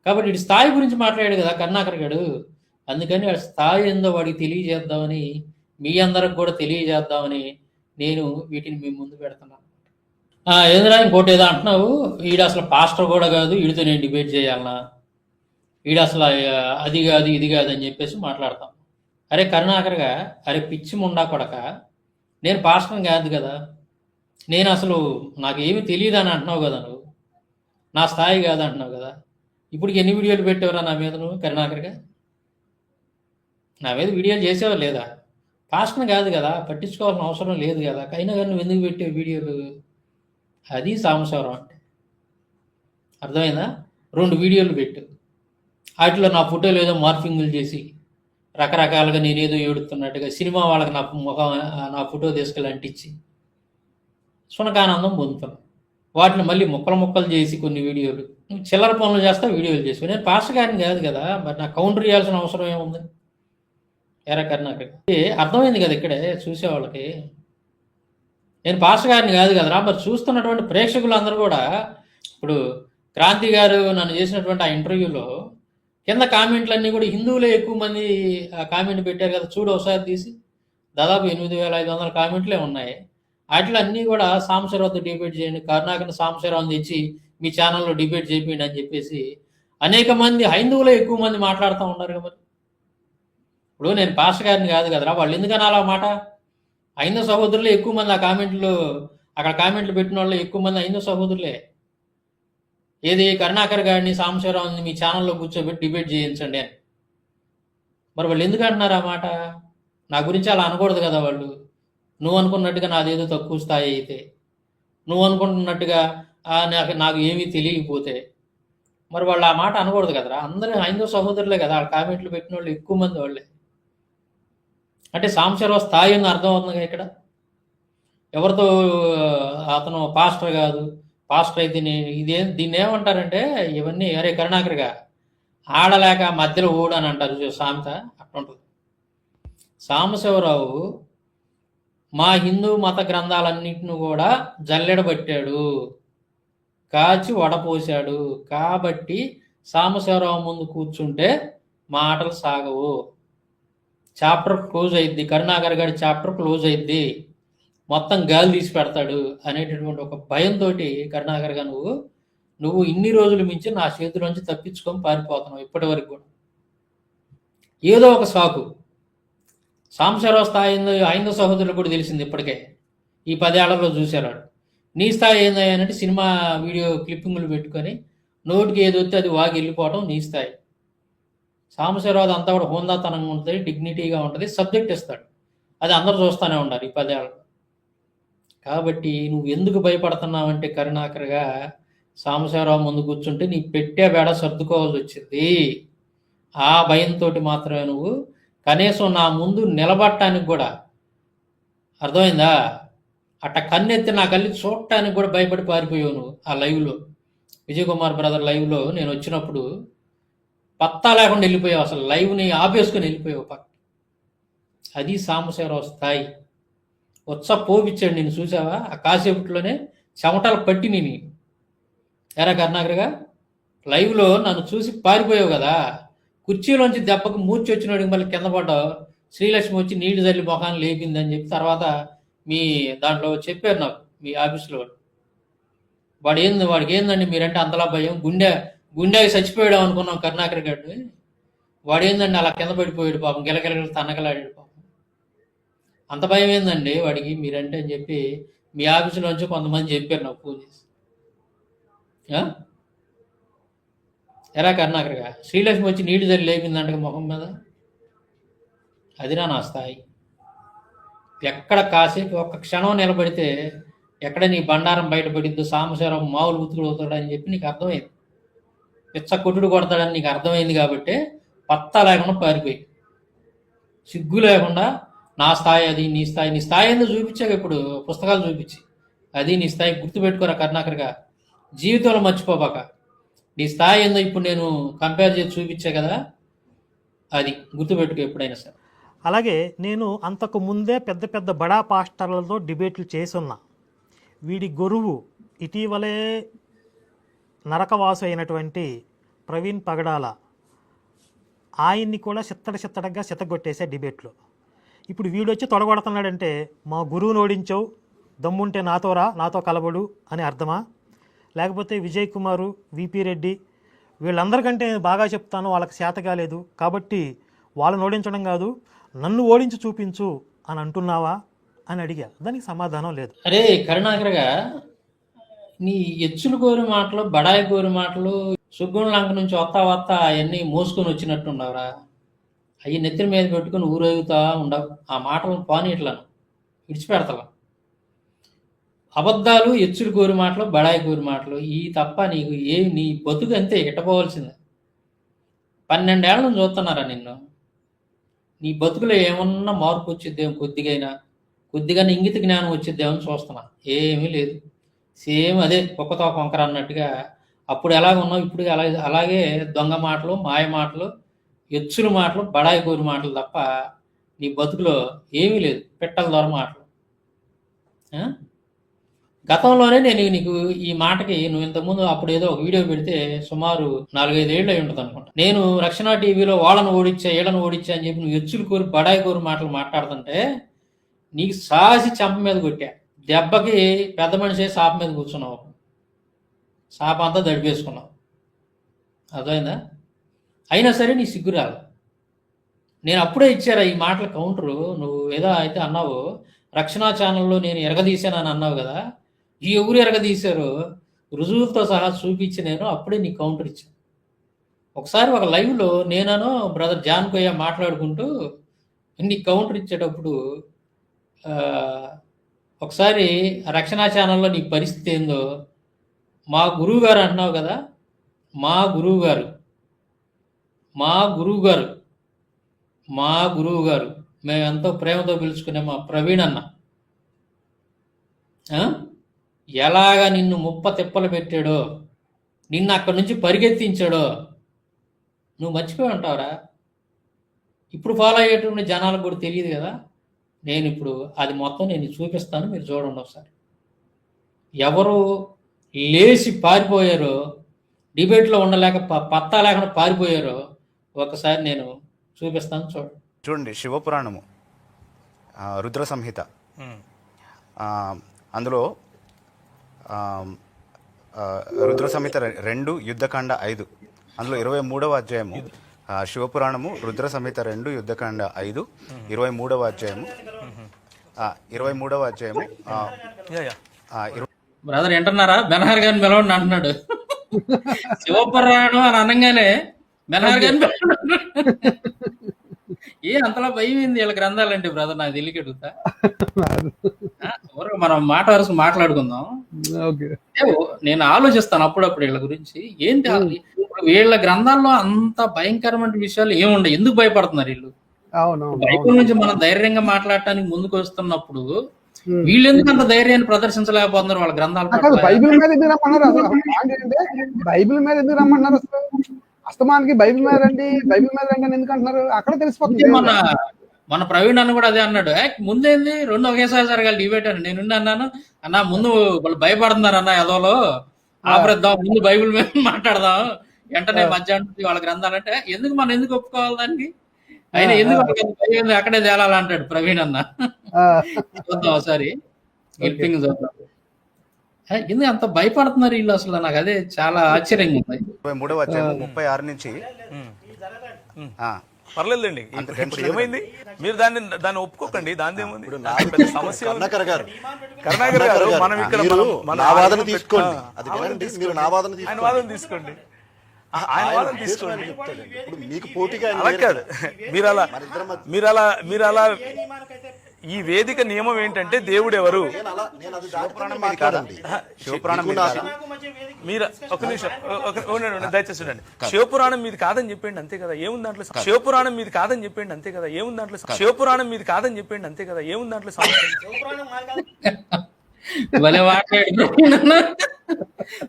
కాబట్టి వీడి స్థాయి గురించి మాట్లాడాడు కదా కరుణాకర్ గారు. అందుకని వాడి స్థాయి ఏందో వాడికి తెలియజేద్దామని, మీ అందరికి కూడా తెలియజేద్దామని నేను వీటిని మీ ముందు పెడుతున్నాను. ఏంద్రా ఇంకోటి ఏదో అంటున్నావు, వీడు అసలు పాస్టర్ కూడా కాదు, వీడితో నేను డిబేట్ చేయాలనా, వీడు అసలు అది కాదు ఇది కాదు అని చెప్పేసి మాట్లాడతాం. అరే కరుణాకర్గా, అరే పిచ్చి ముండా కొడక, నేను పాస్టర్ కాదు కదా, నేను అసలు నాకు ఏమి తెలియదు అని అంటున్నావు కదా, నువ్వు నా స్థాయి కాదు అంటున్నావు కదా. ఇప్పుడు ఎన్ని వీడియోలు పెట్టేవరా నా మీద నువ్వు కరుణాకర్గా? నా మీద వీడియోలు చేసేవా లేదా? పాస్టర్ కాదు కదా, పట్టించుకోవాల్సిన అవసరం లేదు కదా. అయినా కానీ నువ్వు ఎందుకు పెట్టే వీడియోలు? అది సాంబశివరావు అంటే. అర్థమైందా? 2 వీడియోలు పెట్టు, వాటిలో నా ఫోటోలు ఏదో మార్ఫింగులు చేసి రకరకాలుగా నేనేదో ఏడుతున్నట్టుగా సినిమా వాళ్ళకి నా ఫోటో తీసుకెళ్ళి అంటించి సునకానందం పొందుతాను. వాటిని మళ్ళీ ముక్కలు చేసి కొన్ని వీడియోలు చిల్లర పనులు చేస్తా, వీడియోలు చేసి. నేను పాస్టర్ గారిని కాదు కదా, మరి నాకు కౌంటర్ చేయాల్సిన అవసరం ఏముంది? ఎరా కరుణాకర్, అర్థమైంది కదా ఇక్కడే చూసేవాళ్ళకి. నేను పాస్టర్ గారిని కాదు కదరా. మరి చూస్తున్నటువంటి ప్రేక్షకులు అందరూ కూడా, ఇప్పుడు క్రాంతి గారు నన్ను చేసినటువంటి ఆ ఇంటర్వ్యూలో కింద కామెంట్లన్నీ కూడా హిందువులే ఎక్కువ మంది కామెంట్ పెట్టారు కదా, చూడు ఒకసారి తీసి. దాదాపు 8500 కామెంట్లే ఉన్నాయి. వాటిలో అన్నీ కూడా సాంబశివరావుతో డిబేట్ చేయండి, కరుణాకర్ని సాంబశివరావుని తెచ్చి మీ ఛానల్లో డిబేట్ చేయండి అని చెప్పేసి అనేక మంది హైందువులే ఎక్కువ మంది మాట్లాడుతూ ఉన్నారు కదా. మరి ఇప్పుడు నేను పాస్టర్ గారిని కాదు కదరా, వాళ్ళు ఎందుకని అలా మాట? హైందవ సహోదరులే ఎక్కువ మంది ఆ కామెంట్లు, అక్కడ కామెంట్లు పెట్టిన వాళ్ళు ఎక్కువ మంది హైందవ సహోదరులే. ఏది కరుణాకర్ గారిని సాంబశివరావుని మీ ఛానల్లో కూర్చోబెట్టి డిబేట్ చేయించండి అని. మరి వాళ్ళు ఎందుకు అంటున్నారు ఆ మాట? నా గురించి అలా అనకూడదు కదా వాళ్ళు. నువ్వు అనుకున్నట్టుగా నాదేదో తక్కువ స్థాయి అయితే, నువ్వు అనుకుంటున్నట్టుగా నాకు ఏమీ తెలియకపోతే మరి వాళ్ళు ఆ మాట అనకూడదు కదరా. అందరూ హైందవ సహోదరులే కదా, ఆ కామెంట్లు పెట్టిన వాళ్ళు ఎక్కువ మంది వాళ్ళే. అంటే సాంబశివరావు స్థాయి అని అర్థం అవుతుంది ఇక్కడ. ఎవరితో అతను పాస్టర్ కాదు, పాస్టర్ అయితే దీన్ని ఏమంటారంటే ఇవన్నీ అరే కరుణాకర్గా ఆడలేక మధ్యలో ఓడు అని అంటారు సామెత, అట్లుంటుంది. సాంబశివరావు మా హిందూ మత గ్రంథాలన్నింటినీ కూడా జల్లెడబట్టాడు, కాచి వడపోశాడు. కాబట్టి సాంబశివరావు ముందు కూర్చుంటే మాటలు సాగవు, చాప్టర్ క్లోజ్ అయింది, కరుణాకర్ గారి చాప్టర్ క్లోజ్ అయింది, మొత్తం గాలి తీసి పెడతాడు అనేటటువంటి ఒక భయంతో కరుణాకర్గా నువ్వు నువ్వు ఇన్ని రోజులు మించి నా చేతిలోంచి తప్పించుకొని పారిపోతున్నావు ఇప్పటి వరకు కూడా. ఏదో ఒక సాకు. సాంబశివరావు స్థాయి ఏందో ఐదో సహోదరులు కూడా తెలిసింది ఇప్పటికే. ఈ 10 ఏళ్లలో చూశారు. నీ స్థాయి ఏందంటే సినిమా వీడియో క్లిప్పింగ్లు పెట్టుకొని నోటికి ఏది వస్తే అది వాగి వెళ్ళిపోవడం నీ స్థాయి. సాంబశివరావు అంతా కూడా హోందాతనంగా ఉంటుంది, డిగ్నిటీగా ఉంటుంది, సబ్జెక్ట్ ఇస్తాడు. అది అందరూ చూస్తూనే ఉన్నారు ఈ 10 ఏళ్ళు. కాబట్టి నువ్వు ఎందుకు భయపడుతున్నావంటే కరుణాకర్గా సాంబశివరావు ముందు కూర్చుంటే నీ పెట్టే బేడ సర్దుకోవాల్సి వచ్చింది. ఆ భయంతో మాత్రమే నువ్వు కనీసం నా ముందు నిలబడటానికి కూడా, అర్థమైందా, అట్ట కన్నెత్తి నా కళ్ళి చూడటానికి కూడా భయపడి పారిపోయావు నువ్వు. ఆ లైవ్లో విజయ్ కుమార్ బ్రదర్ లైవ్లో నేను వచ్చినప్పుడు పత్తా లేకుండా వెళ్ళిపోయావు. అసలు లైవ్ని ఆపేసుకొని వెళ్ళిపోయావు పక్క. అది సాంబశివరావు స్థాయి. పోపిచ్చాడు నేను, చూసావా? ఆ కాసేపట్లోనే చెమటలు పట్టి నేను ఎరా కరుణాకర్గా లైవ్లో నన్ను చూసి పారిపోయావు కదా. కుర్చీలోంచి దెబ్బకు మూర్చి వచ్చినోడికి మళ్ళీ కింద పడ్డావు. శ్రీలక్ష్మి వచ్చి నీళ్లు చల్లి మొఖాన్ని లేపిందని చెప్పి తర్వాత మీ దాంట్లో చెప్పారు నాకు, మీ ఆఫీసులో. వాడికి ఏందండి మీరంటే అంతలా భయం, గుండెకి చచ్చిపోయాడు అనుకున్నాం కరుణాకర్ గారిని. వాడు ఏందండి అలా కింద పడిపోయాడు పాపం, గిలగిలగలు తన్నగలాడాడు పాపం. అంత భయం ఏందండి వాడికి మీరంటే అని చెప్పి మీ ఆఫీసులోంచి కొంతమంది చెప్పారు నాకు ఫోన్ చేసి. ఎరా కరుణాకర్గా శ్రీలక్ష్మి వచ్చి నీటి జరి లేపిందంట ముఖం మీద. అదిరా నా స్థాయి. ఎక్కడ కాసేపు ఒక్క క్షణం నిలబడితే ఎక్కడ నీ బండారం బయటపడిద్దు, సాంబశివరావు మామూలు ఉతుకుడు అవుతాడని చెప్పి నీకు అర్థమైంది. పిచ్చ కొట్టుడు కొడతాడని నీకు అర్థమైంది కాబట్టి పత్తా లేకుండా పారిపోయి, సిగ్గు లేకుండా నా స్థాయి అది, నీ స్థాయి ఏందో చూపించాక ఇప్పుడు పుస్తకాలు చూపించి, అది నీ స్థాయి. గుర్తుపెట్టుకోరా కరుణాకర్గా, జీవితంలో మర్చిపోబాక. నీ స్థాయి ఏందో ఇప్పుడు నేను కంపేర్ చేసి చూపించా కదా, అది గుర్తుపెట్టుకో ఎప్పుడైనా సరే.
అలాగే నేను అంతకు ముందే పెద్ద పెద్ద బడా పాస్టర్లతో డిబేట్లు చేసున్నా. వీడి గురువు ఇటీవలే నరకవాసు అయినటువంటి ప్రవీణ్ పగడాల, ఆయన్ని కూడా చిత్తడగా చిత్తగొట్టేసే డిబేట్లో. ఇప్పుడు వీడొచ్చి తొడగొడుతున్నాడంటే మా గురువుని ఓడించావు, దమ్ముంటే నాతో కలబడు అని అర్థమా? లేకపోతే విజయ్ కుమారు, విపి రెడ్డి వీళ్ళందరికంటే బాగా చెప్తాను, వాళ్ళకి చేత కాలేదు కాబట్టి వాళ్ళని ఓడించడం కాదు, నన్ను ఓడించి చూపించు అని అంటున్నావా అని అడిగా. దానికి సమాధానం లేదు.
అరే కరుణాకర్గా, నీ ఎచ్చులు కోరి మాటలు, బడాయి కోరి మాటలు, సుగ్గుణ లంక నుంచి వస్తా అవన్నీ మోసుకొని వచ్చినట్టున్నావురా. అవి నెత్తిన మీద పెట్టుకుని ఊరేగుతా ఉండవు. ఆ మాటలను పానీట్లను విడిచిపెడతా. అబద్ధాలు, ఎచ్చులు కోరి మాటలు, బడాయి కోరి మాటలు ఈ తప్ప నీకు నీ బతుకు అంతే ఇట్టపోవాల్సిందే. 12 ఏళ్ళ నుంచి చూస్తున్నారా నిన్ను. నీ బతుకులో ఏమన్నా మార్పు వచ్చిద్దేమో, కొద్దిగా ఇంగిత జ్ఞానం వచ్చిద్దేమో చూస్తున్నా. ఏమీ లేదు, సేమ్ అదే కుక్కతో కొంకర అన్నట్టుగా. అప్పుడు ఎలాగ ఉన్నావు ఇప్పుడు అలాగే దొంగ మాటలు, మాయ మాటలు, ఎచ్చులు మాటలు, బడాయి కోరి మాటలు తప్ప నీ బతుకులో ఏమీ లేదు. పెట్టల దొర మాటలు. గతంలోనే నేను నీకు ఈ మాటకి, నువ్వు ఇంతకుముందు అప్పుడు ఏదో ఒక వీడియో పెడితే సుమారు 4-5 ఏళ్ళు అయి ఉంటుంది అనుకుంటా. నేను రక్షణ టీవీలో వాళ్ళను ఓడించా వీళ్ళని ఓడించా అని చెప్పి నువ్వు ఎచ్చులు కోరి బడాయి కోరి మాటలు మాట్లాడుతుంటే నీకు సాసి చెంప మీద కొట్టా. దెబ్బకి పెద్ద మనిషి సాప మీద కూర్చున్నావు, సాప అంతా దడిపేసుకున్నావు. అర్థమైందా? అయినా సరే నీ సిగ్గు రాదు. నేను అప్పుడే ఇచ్చారా ఈ మాటల కౌంటరు. నువ్వు ఏదో అయితే అన్నావు, రక్షణ ఛానల్లో నేను ఎరగదీశానని అన్నావు కదా. ఈ ఎవరు ఎరగదీశారో రుజువులతో సహా చూపించి నేను అప్పుడే నీ కౌంటర్ ఇచ్చాను. ఒకసారి ఒక లైవ్లో నేనను బ్రదర్ జాన్ కొయ్య మాట్లాడుకుంటూ నీ కౌంటర్ ఇచ్చేటప్పుడు ఒకసారి రక్షణ ఛానల్లో నీ పరిస్థితి ఏందో, మా గురువు గారు అంటున్నావు కదా, మా గురువు గారు మేము ఎంతో ప్రేమతో పిలుచుకునే మా ప్రవీణ్ అన్న ఎలాగా నిన్ను ముప్ప తిప్పలు పెట్టాడో, నిన్ను అక్కడి నుంచి పరిగెత్తించాడో నువ్వు మర్చిపోయి ఉంటావురా. ఇప్పుడు ఫాలో అయ్యేటువంటి జనాలకు కూడా తెలియదు కదా. నేను ఇప్పుడు అది మొత్తం నేను చూపిస్తాను, మీరు చూడండి ఒకసారి. ఎవరు లేచి పారిపోయారో, డిబేట్లో ఉండలేక పత్తా లేకుండా పారిపోయారో ఒకసారి నేను చూపిస్తాను,
చూడండి. శివపురాణము రుద్ర సంహిత, అందులో రుద్ర సంహిత 2 యుద్ధకాండ 5 అందులో 23వ అధ్యాయము శివపురాణము రుద్ర సంహిత 2 యుద్ధకాండ 5 23వ అధ్యాయము 23వ అధ్యాయము
బ్రదర్ వింటున్నారా? బెనహర్ గారిని పిలవండి అంటున్నాడు. శివపురాణం అని అనగానే బెనహర్ గారిని ఏ అంతలా భయం ఏంది వీళ్ళ గ్రంథాలంటే బ్రదర్? నాకు తెలియక అడుగుతా. మనం మాట వరుస మాట్లాడుకుందాం. నేను ఆలోచిస్తాను అప్పుడప్పుడు వీళ్ళ గురించి. ఏంటి వీళ్ళ గ్రంథాల్లో అంత భయంకరమైన విషయాలు ఏముండవు, ఎందుకు భయపడుతున్నారు వీళ్ళు? బైబిల్ నుంచి మనం ధైర్యంగా మాట్లాడటానికి ముందుకు వస్తున్నప్పుడు వీళ్ళు ఎందుకు అంత ధైర్యాన్ని ప్రదర్శించలేకపోతున్నారు వాళ్ళ గ్రంథాలు?
బైబిల్ మీద ఎందుకు రమ్మన్నారు? బైబిల్ మీద ఎందుకు రమ్మన్నారు? అసలు అస్తమానికి బైబిల్ మీద రండి అని ఎందుకు అంటున్నారు? అక్కడ తెలిసిపోతుంది.
మన ప్రవీణ్ అన్న కూడా అదే అన్నాడు. ముందేంది రెండు ఒకేసారి జరగాలి డిబేట్ అని. నేను అన్నాను, అన్న ముందు వాళ్ళు భయపడుతున్నారు అన్న ఎదోలో ఆపరేద్దాం, ముందు బైబిల్ మీద మాట్లాడదాం, వెంటనే మధ్యాహ్నం వాళ్ళ గ్రంథాలంటే ఎందుకు మనం ఎందుకు ఒప్పుకోవాలి దానికి? అయినా ఎందుకు అక్కడే తేలాలంటాడు ప్రవీణ్ అన్న. చూద్దాం ఒకసారి హెల్పింగ్ చూద్దాం. ఎందుకు అంత భయపడుతున్నారు వీళ్ళు అసలు? నాకు అదే చాలా ఆశ్చర్యంగా ఉంది.
23వ అధ్యాయం 36 నుంచి
పర్లేదండి. ఏమైంది? మీరు దాన్ని ఒప్పుకోకండి, దాని ఏముంది సమస్య. కరుణాకర్ గారు మనం ఇక్కడ ఆయన వాదన తీసుకోండి.
మీకు పోటీగా
అలా కాదు. మీరు అలా ఈ వేదిక నియమం ఏంటంటే దేవుడు ఎవరు? మీరు ఒక నిమిషం దయచేసి చూడండి. శివపురాణం మీది కాదని చెప్పండి అంతే కదా, ఏముంది దాంట్లో? శివపురాణం మీది కాదని చెప్పండి అంతే కదా, ఏముంది దాంట్లో? శివపురాణం మీది కాదని చెప్పండి అంతే కదా, ఏముంది దాంట్లో?
భలే మాట్లాడి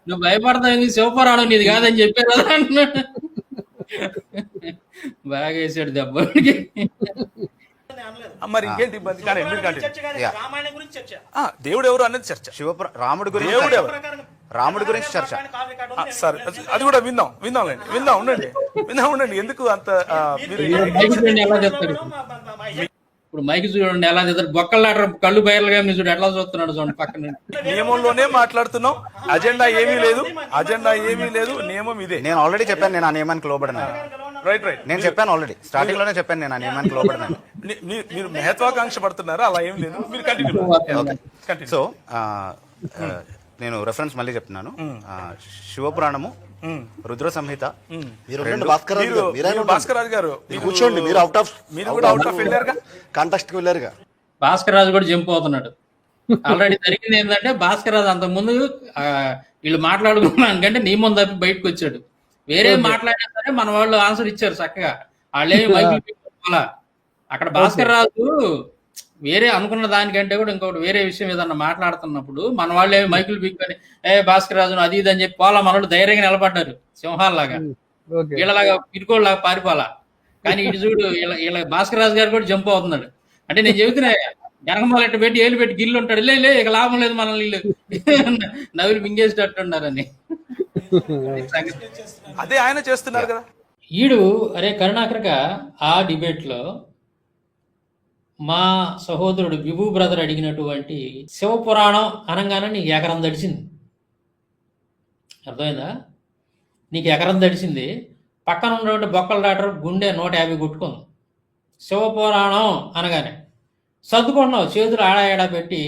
నువ్వు భయపడతావు, శివపురాణం నీది కాదని చెప్పారు కదా అంటున్నాడు. బాగా వేసాడు దెబ్బకి.
మరి ఇంకేంటి ఇబ్బంది? కానీ దేవుడు ఎవరు అనేది చర్చ.
రాముడి గురించి చర్చ.
సరే, అది కూడా విందాం ఉండండి. ఎందుకు అంత
ఎలా చెప్తారు? ఇప్పుడు మైక్ చూడండి ఎలా చెప్తారు, బొక్కలాట కళ్ళు బయలుగా చూడు ఎట్లా చూస్తున్నాడు చూడండి పక్కన.
నియమంలోనే మాట్లాడుతున్నాం, అజెండా ఏమీ లేదు, నియమం ఇదే.
నేను ఆల్రెడీ చెప్పాను, నేను ఆ నియమానికి లోబడినా.
రైట్
నేను చెప్పాను ఆల్రెడీ, స్టార్టింగ్ లోనే చెప్పాను నేను ఆ నియమానికి లోబడినాను.
మీరు మహత్వాకాంక్ష పడుతున్నారా? అలా ఏం లేదు, మీరు కంటిన్యూ.
సో నేను రెఫరెన్స్ మళ్ళీ చెప్తున్నాను. శివపురాణము రుద్ర సంహిత.
భాస్కర్ రాజు గారు
కూర్చోండి, మీరు
కూడా అవుట్ ఆఫ్ వెళ్ళారుగా,
కాంటెస్ట్ కి వెళ్ళారుగా.
భాస్కర్ రాజు కూడా జంప్ అవుతున్నాడు. ఆల్రెడీ జరిగింది ఏంటంటే భాస్కర్ రాజు అంత ముందు వీళ్ళు మాట్లాడుకున్నాను కంటే నియమం తప్పి బయటకు వచ్చాడు. వేరే మాట్లాడినా సరే మన వాళ్ళు ఆన్సర్ ఇచ్చారు చక్కగా. వాళ్ళేమి మైకులు అక్కడ భాస్కర్ రాజు వేరే అనుకున్న దానికంటే కూడా ఇంకొకటి వేరే విషయం ఏదన్నా మాట్లాడుతున్నప్పుడు మన వాళ్ళు ఏమి మైకులు పీక్కొని భాస్కర్ రాజును అది ఇది అని చెప్పి పోలా, మన వాళ్ళు ధైర్యంగా నిలబడ్డారు సింహాల్లాగా, వీళ్ళలాగా పిరుకోళ్ళలాగా పారిపోలా. కానీ ఇటు చూడు వీళ్ళ భాస్కర్ రాజు గారు కూడా జంప్ అవుతున్నాడు. అంటే నేను చెబుతున్నా జనగమాల ఎట్టు పెట్టి ఏళ్ళు పెట్టి గిల్లు ఉంటాడు, లే ఇక లాభం లేదు మనల్ని వీళ్ళు నవ్వులు మింగేసేటట్టున్నారని.
అదే ఆయన చేస్తున్నారు కదా.
ఈడు అరే కరుణాకరగా ఆ డిబేట్ లో మా సహోదరుడు విభూ బ్రదర్ అడిగినటువంటి శివపురాణం అనగానే నీకు ఎకరం దడిచింది. అర్థమైందా? నీకు ఎకరం దడిచింది. పక్కన ఉన్నటువంటి బొక్కల డాక్టర్ గుండె 150 కొట్టుకుంది. శివపురాణం అనగానే సర్దుకుంటున్నావు, చేతులు ఆడా పెట్టి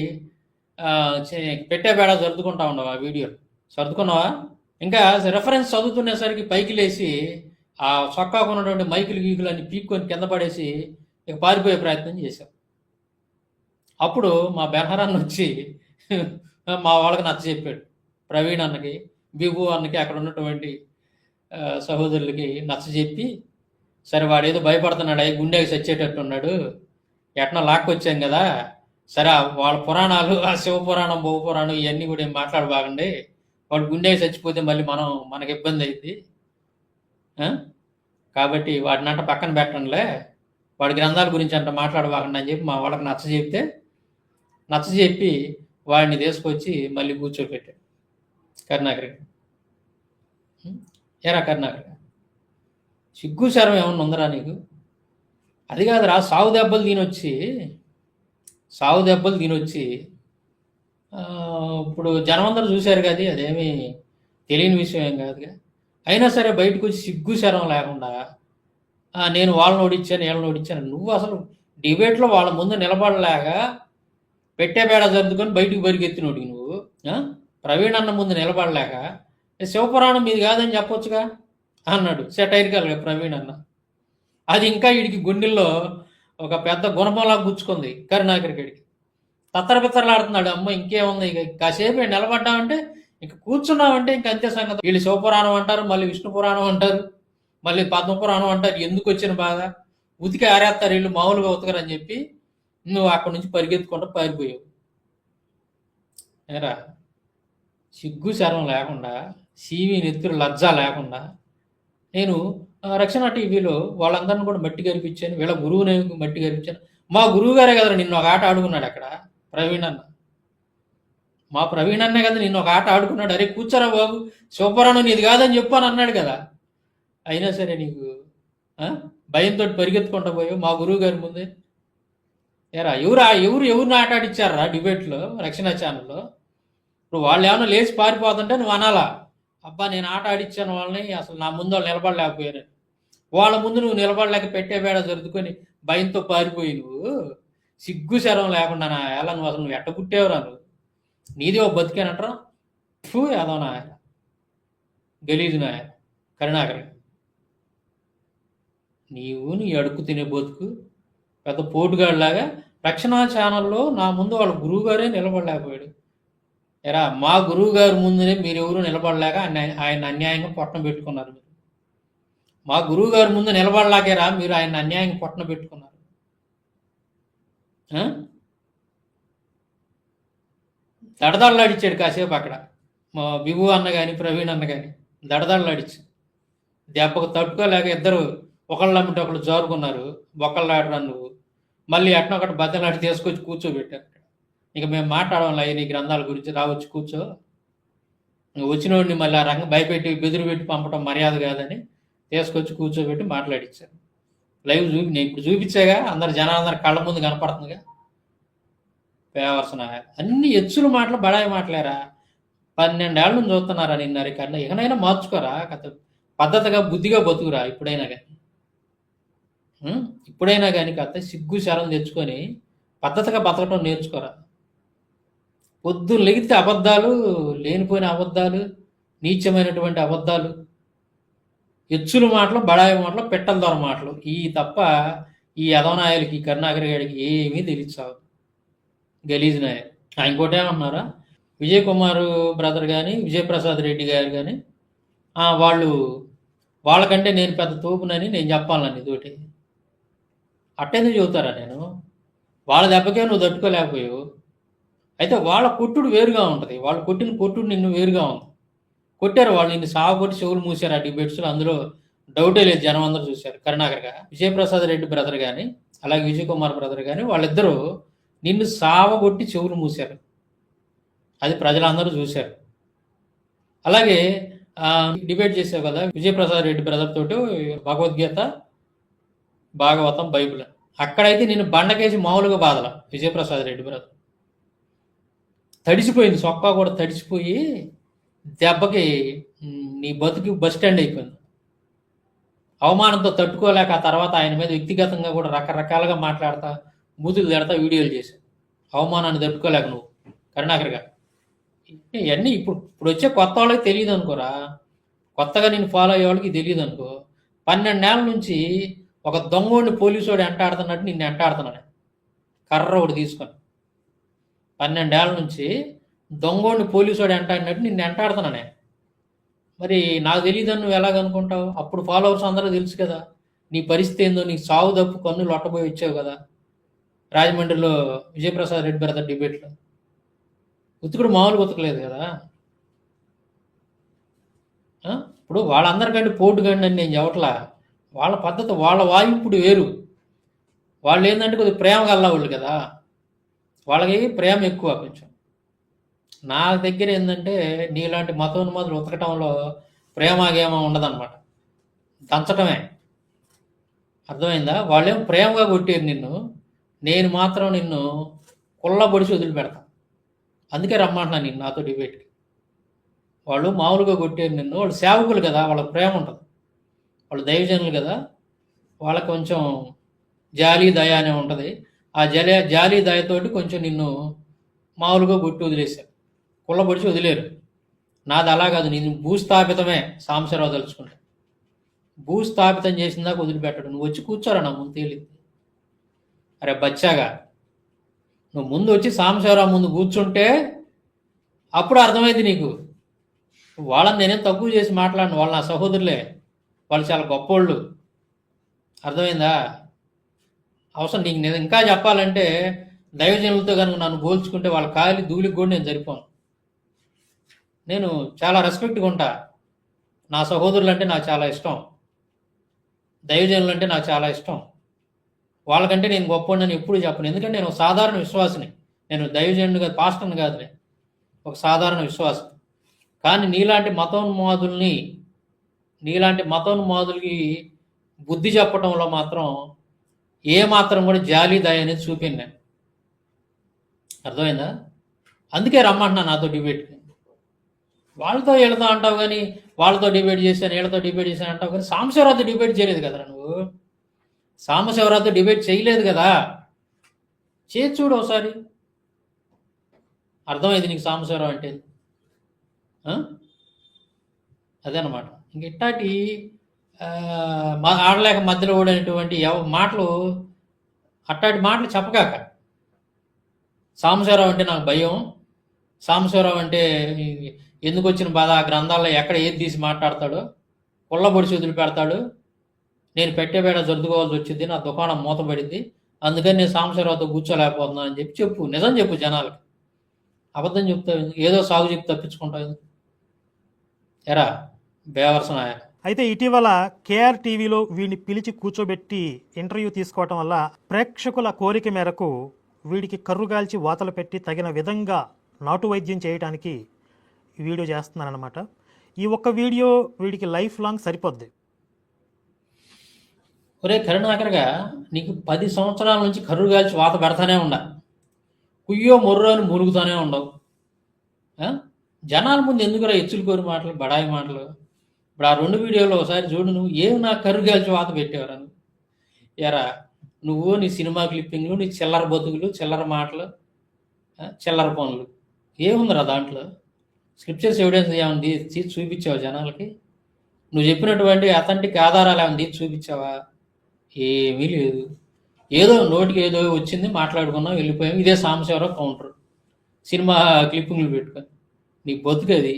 పెట్టే బేడా సర్దుకుంటా ఉండవు. ఆ వీడియోలు సర్దుకున్నావా? ఇంకా రెఫరెన్స్ చదువుతునేసరికి పైకి లేచి ఆ చొక్కాకున్నటువంటి మైకులు గీకులు అన్ని పీక్కొని కింద పడేసి ఇక పారిపోయే ప్రయత్నం చేశాం. అప్పుడు మా బెనహరాన్ని వచ్చి మా వాళ్ళకి నచ్చ చెప్పాడు. ప్రవీణ్ అన్నకి, బిబు అన్నకి, అక్కడ ఉన్నటువంటి సహోదరులకి నచ్చ చెప్పి, సరే వాడేదో భయపడుతున్నాడు, గుండెకి చచ్చేటట్టు ఉన్నాడు, ఎట్లా లాక్కొచ్చాం కదా, సరే వాళ్ళ పురాణాలు, ఆ శివపురాణం భూపురాణం ఇవన్నీ కూడా ఏం మాట్లాడబాగండి, వాడు గుండెకి చచ్చిపోతే మళ్ళీ మనకి ఇబ్బంది అయింది, కాబట్టి వాడినంట పక్కన పెట్టండిలే, వాడి గ్రంథాల గురించి అంట మాట్లాడబాకండి అని చెప్పి మా వాళ్ళకి నచ్చజెప్పి వాడిని తీసుకొచ్చి మళ్ళీ కూర్చోబెట్టాడు కరుణాకర్. ఏరా కరుణాకర్, సిగ్గు శరం ఏమన్నా ఉందరా నీకు? అది కాదురా, సావు దెబ్బలు తినొచ్చి ఇప్పుడు జనమందరూ చూశారు కదా, అదేమి తెలియని విషయం ఏం కాదుగా. అయినా సరే బయటకు వచ్చి సిగ్గు శరం లేకుండా నేను వాళ్ళని ఓడించాను వీళ్ళని ఓడించాను. నువ్వు అసలు డిబేట్లో వాళ్ళ ముందు నిలబడలేక పెట్టే బేడ సర్దుకొని బయటికి పరిగెత్తినోడికి నువ్వు. ప్రవీణ్ అన్న ముందు నిలబడలేక శివపురాణం మీది కాదని చెప్పొచ్చుగా అన్నాడు సెటైరికల్గా ప్రవీణ్ అన్న. అది ఇంకా వీడికి గుండెల్లో ఒక పెద్ద గుణపంలా గుచ్చుకుంది కరుణాకర్ గడికి. తత్తరపిత్తరలాడుతున్నాడు. అమ్మ ఇంకేముంది, ఇక కాసేపు నిలబడ్డామంటే ఇంక కూర్చున్నామంటే ఇంక అంతే సంగతి. వీళ్ళు శివపురాణం అంటారు, మళ్ళీ విష్ణు పురాణం అంటారు, మళ్ళీ పద్మపురాణం అంటారు. ఎందుకు వచ్చిన బాధ, ఉతికి ఆరేస్తారు వీళ్ళు, మామూలుగా ఉతకరని చెప్పి నువ్వు అక్కడి నుంచి పరిగెత్తుకుంటూ పారిపోయావు. ఏరా సిగ్గు శరం లేకుండా, సీవీ నెత్తురు లజ్జ లేకుండా నేను రక్షణ టీవీలో వాళ్ళందరిని కూడా మట్టి కనిపించాను, వీళ్ళ గురువుని మట్టి కనిపించాను. మా గురువు గారే కదా నిన్ను ఒక ఆట ఆడుకున్నాడు అక్కడ ప్రవీణ్ అన్న. మా ప్రవీణ్ అన్నే కదా నిన్ను ఒక ఆట ఆడుకున్నాడు. అరే కూర్చోరా బాబు, శివపురాణం నీది కాదని చెప్పాను అన్నాడు కదా. అయినా సరే నీకు భయంతో పరిగెత్తుకుంటూ పోయావు మా గురువు గారి ముందే. ఏరా ఎవరిని ఆట ఆడిచ్చారా డిబేట్లో రక్షణ ఛానల్లో? ఇప్పుడు వాళ్ళు ఏమైనా లేచి పారిపోతుంటే నువ్వు అనాలా, అబ్బా నేను ఆట ఆడిచ్చాను వాళ్ళని, అసలు నా ముందు వాళ్ళు నిలబడలేకపోయాను. వాళ్ళ ముందు నువ్వు నిలబడలేక పెట్టే బేడ జరుదుకొని భయంతో పారిపోయి నువ్వు సిగ్గు శరం లేకుండా నా ఎలా నువ్వు అసలు నువ్వు ఎట్ట పుట్టేవరా నువ్వు? నీది ఓ బతికేనంటరా ఏదో నా గలీజు నా కరుణాకర్. నీవు నీ అడుక్కు తినే బతుకు పెద్ద పోటుగాడిలాగా రక్షణ ఛానల్లో నా ముందు వాళ్ళ గురువు గారే నిలబడలేకపోయాడు. ఎరా మా గురువు గారి ముందునే మీరెవరూ నిలబడలేక ఆయన అన్యాయంగా పొట్టన పెట్టుకున్నారు. మీరు మా గురువు గారి ముందు నిలబడలేకేరా మీరు ఆయన అన్యాయంగా పొట్టన పెట్టుకున్నారు. దడదళ్ళాడిచ్చాడు కాసేపు అక్కడ మా బిబు అన్న కానీ ప్రవీణ్ అన్న కానీ దడదళ్ళాడిచ్చు. దెబ్బకు తట్టుకోలేక ఇద్దరు ఒకళ్ళమ్మిటి ఒకళ్ళు జారుకున్నారు. ఒకళ్ళాడరా నువ్వు మళ్ళీ ఎట్నొకటి బద్దలాడి తీసుకొచ్చి కూర్చోబెట్టారు. ఇక మేము మాట్లాడడం నీ గ్రంథాల గురించి రావచ్చు కూర్చో, వచ్చినోడిని మళ్ళీ ఆ రంగం భయపెట్టి బెదిరి పెట్టి పంపడం మర్యాద కాదని తీసుకొచ్చి కూర్చోబెట్టి మాట్లాడిచ్చారు. లైవ్ నేను ఇప్పుడు చూపించాగా, అందరు జనాలందరూ కళ్ళ ముందు కనపడుతుందిగా. పేవర్సన అన్ని ఎచ్చుల మాటలు బడాయి మాటలేరా. 12 ఏళ్ళ నుంచి చూస్తున్నారా నిన్న రికార్డు. ఇకనైనా మార్చుకోరా, పద్ధతిగా బుద్ధిగా బతుకురా. ఇప్పుడైనా కానీ కథ సిగ్గు శరం తెచ్చుకొని పద్ధతిగా బతకటం నేర్చుకోరా. పొద్దున్న లెగితే అబద్ధాలు, లేనిపోయిన అబద్ధాలు, నీచమైనటువంటి అబద్ధాలు, ఎచ్చుల మాటలు, బడాయి మాటలు, పెట్టల దొర మాటలు, ఈ తప్ప ఈ యదవనాయాలకి కరుణాకర్ గారికి ఏమీ తెలియచావు. గలీజ్ నాయర్. ఇంకోటి ఏమన్నారా, విజయ్ కుమార్ బ్రదర్ కానీ విజయప్రసాద్ రెడ్డి గారు కానీ వాళ్ళకంటే నేను పెద్ద తోపునని నేను చెప్పాలని తోటి అట్టెందుకు చెబుతారా? నేను వాళ్ళ దెబ్బకే నువ్వు తట్టుకోలేకపోయావు. అయితే వాళ్ళ కొట్టుడు వేరుగా ఉంటుంది, వాళ్ళు కొట్టిన కొట్టుడు నిన్ను వేరుగా ఉంది. కొట్టారు వాళ్ళు, నిన్ను సాగుకొట్టి చెవులు మూసారు ఆ డిబేట్స్లో. అందులో డౌటే లేదు, జనం అందరూ చూశారు. కరుణాకర్గా విజయప్రసాద్ రెడ్డి బ్రదర్ కానీ అలాగే విజయ్ కుమార్ బ్రదర్ కానీ వాళ్ళిద్దరూ నిన్ను సావగొట్టి చెవులు మూశారు. అది ప్రజలందరూ చూశారు. అలాగే డిబేట్ చేసావు కదా విజయప్రసాద్ రెడ్డి బ్రదర్ తోటి భగవద్గీత, భాగవతం, బైబిల్. అక్కడైతే నేను బండకేసి మామూలుగా బాధల విజయప్రసాద్ రెడ్డి బ్రదర్. తడిసిపోయింది, సొక్కా కూడా తడిసిపోయి దెబ్బకి నీ బతుకి బస్ స్టాండ్ అయిపోయింది. అవమానంతో తట్టుకోలేక ఆ తర్వాత ఆయన మీద వ్యక్తిగతంగా కూడా రకరకాలుగా మాట్లాడతా, బూతులు తిడతా వీడియోలు చేశాను. అవమానాన్ని తట్టుకోలేక నువ్వు కరుణాకర్గా. ఇవన్నీ ఇప్పుడు వచ్చే కొత్త వాళ్ళకి తెలియదు అనుకోరా, కొత్తగా నేను ఫాలో అయ్యే వాళ్ళకి తెలియదు అనుకో. 12 ఏళ్ళ నుంచి ఒక దొంగోడిని పోలీసువాడు ఎంటాడుతున్నట్టు నిన్ను ఎంటాడుతున్నాడు కర్ర ఒకటి తీసుకొని. 12 ఏళ్ళ నుంచి దొంగోడిని పోలీసువాడు ఎంటాడినట్టు నిన్ను ఎంటాడుతున్నానే. మరి నాకు తెలియదని నువ్వు ఎలాగనుకుంటావు? అప్పుడు ఫాలోవర్స్ అందరూ తెలుసు కదా నీ పరిస్థితి ఏందో. నీకు సాగు తప్పు కన్నులు లొట్టబోయి వచ్చావు కదా రాజమండ్రిలో విజయప్రసాద్ రెడ్డి బ్రదర్ డిబేట్లో. ఉతుకుడు మామూలుగా ఉతకలేదు కదా. ఇప్పుడు వాళ్ళందరికంటే పోటుగండి అని నేను చెప్పట్లా. వాళ్ళ పద్ధతి, వాళ్ళ వాయింపుడు వేరు. వాళ్ళు ఏంటంటే కొద్దిగా ప్రేమ గల్లవాళ్ళు కదా, వాళ్ళకి ప్రేమ ఎక్కువ కొంచెం. నా దగ్గర ఏంటంటే నీలాంటి మతోన్మాదులు ఉతకటంలో ప్రేమ గేమ ఉండదన్నమాట, దంచటమే. అర్థమైందా? వాళ్ళేం ప్రేమగా కొట్టారు నిన్ను, నేను మాత్రం నిన్ను కుళ్ళబొడిచి వదిలిపెడతా. అందుకే రమ్మంటున్నా నేను నాతో డిబేట్కి. వాళ్ళు మామూలుగా కొట్టారు నిన్ను. వాళ్ళు సేవకులు కదా, వాళ్ళకి ప్రేమ ఉంటుంది, వాళ్ళు దైవజనులు కదా, వాళ్ళకి కొంచెం జాలి దయ అనే ఉంటుంది. ఆ జాలి దయతోటి కొంచెం నిన్ను మామూలుగా కొట్టి వదిలేశారు, కుళ్ళబొడిచి వదిలేరు. నాది అలా కాదు, నేను భూస్థాపితమే. సాంబశివరావు తలుచుకుంటే భూస్థాపితం చేసిన దాకా వదిలిపెట్టడు. నువ్వు వచ్చి కూర్చోరా నా ముందు తేలింది. అరే బచ్చాగా, నువ్వు ముందు వచ్చి సాంబశివరావు ముందు కూర్చుంటే అప్పుడు అర్థమైంది నీకు. వాళ్ళని నేనేం తక్కువ చేసి మాట్లాడను, వాళ్ళు నా సహోదరులే, వాళ్ళు చాలా గొప్పోళ్ళు. అర్థమైందా? అవసరం నీకు నేను ఇంకా చెప్పాలంటే దైవజనులతో కనుక నన్ను పోల్చుకుంటే వాళ్ళ కాలి ధూళికి కూడా నేను సరిపోను. నేను చాలా రెస్పెక్ట్గా ఉంటా. నా సహోదరులు అంటే నాకు చాలా ఇష్టం, దైవజనులు అంటే నాకు చాలా ఇష్టం. వాళ్ళకంటే నేను గొప్పని ఎప్పుడు చెప్పను, ఎందుకంటే నేను ఒక సాధారణ విశ్వాసిని. నేను దైవజనుడు కాదు, పాస్టర్ని కాదులే, ఒక సాధారణ విశ్వాసం. కానీ నీలాంటి మతోన్మాదులకి బుద్ధి చెప్పడంలో మాత్రం ఏమాత్రం కూడా జాలి దయ అనేది చూపింది నేను. అర్థమైందా? అందుకే రమ్మంటున్నా నాతో డిబేట్కి. వాళ్ళతో వీళ్ళతో అంటావు కానీ, వాళ్ళతో డిబేట్ చేశాను వీళ్ళతో డిబేట్ చేశాను అంటావు కానీ సాంబశివరావుతో డిబేట్ చేయలేదు కదా నువ్వు. సాంబశివరావుతో డిబేట్ చేయలేదు కదా, చేసి చూడు ఒకసారి, అర్థమైంది నీకు సాంబశివరావు అంటే. అదనమాట. ఇంక ఇట్లాంటి ఆడలేక మధ్యలో ఓడైనటువంటి మాటలు, అట్లాంటి మాటలు చెప్పగాక. సాంబశివరావు అంటే నాకు భయం, సాంబశివరావు అంటే ఎందుకు వచ్చిన బాధ, ఆ గ్రంథాల్లో ఎక్కడ ఏది తీసి మాట్లాడతాడు, కుళ్ళబొడిచి వదిలిపెడతాడు, నేను పెట్టేబేడ జరుదుకోవాల్సి వచ్చింది, నా దుకాణం మూతపడింది, అందుకని నేను సాంబశివరావుతో కూర్చోలేకపోతున్నాను అని చెప్పు. నిజం చెప్పు జనాలకి. అబద్ధం చెప్తావు, ఏదో సాగు చెప్పి తప్పించుకుంటావు. ఎరా బేవర్సనాయ.
అయితే ఇటీవల కేఆర్ టీవీలో వీడిని పిలిచి కూర్చోబెట్టి ఇంటర్వ్యూ తీసుకోవటం వల్ల ప్రేక్షకుల కోరిక మేరకు వీడికి కర్రుగాల్చి వాతలు పెట్టి తగిన విధంగా నాటు వైద్యం చేయడానికి వీడియో చేస్తున్నారనమాట. ఈ ఒక్క వీడియో వీడికి లైఫ్ లాంగ్ సరిపోద్ది.
ఒరే కరుణాకరగా, నీకు 10 సంవత్సరాల నుంచి కర్రుగాల్చి వాత పెడతానే ఉండ, కుయ్యో మొర్రో అని మురుగుతూనే ఉండవు. జనాల ముందు ఎందుకురా ఎచ్చులు కోరి మాటలు, బడాయి మాటలు. ఇప్పుడు ఆ 2 వీడియోలు ఒకసారి చూడు. నువ్వు ఏమి నాకు కర్రుగాల్చి వాత పెట్టేవరా నువ్వు? ఎరా నువ్వు నీ సినిమా క్లిప్పింగ్లు, నీ చిల్లర బతుకులు, చిల్లర మాటలు, చిల్లర పనులు ఏముందిరా దాంట్లో? స్క్రిప్చర్స్ ఎవిడెన్స్ ఏమైనా తీసి చూపించావా జనాలకి? నువ్వు చెప్పినటువంటి అథెంటిక్ ఆధారాలు ఏమైనా తీసి చూపించావా? ఏమీ లేదు. ఏదో నోటికి ఏదో వచ్చింది, మాట్లాడుకున్నాం, వెళ్ళిపోయాం. ఇదే సాంబశివరావు కౌంటర్, సినిమా క్లిప్పింగ్లు పెట్టుకొని. నీ బతుకు అది,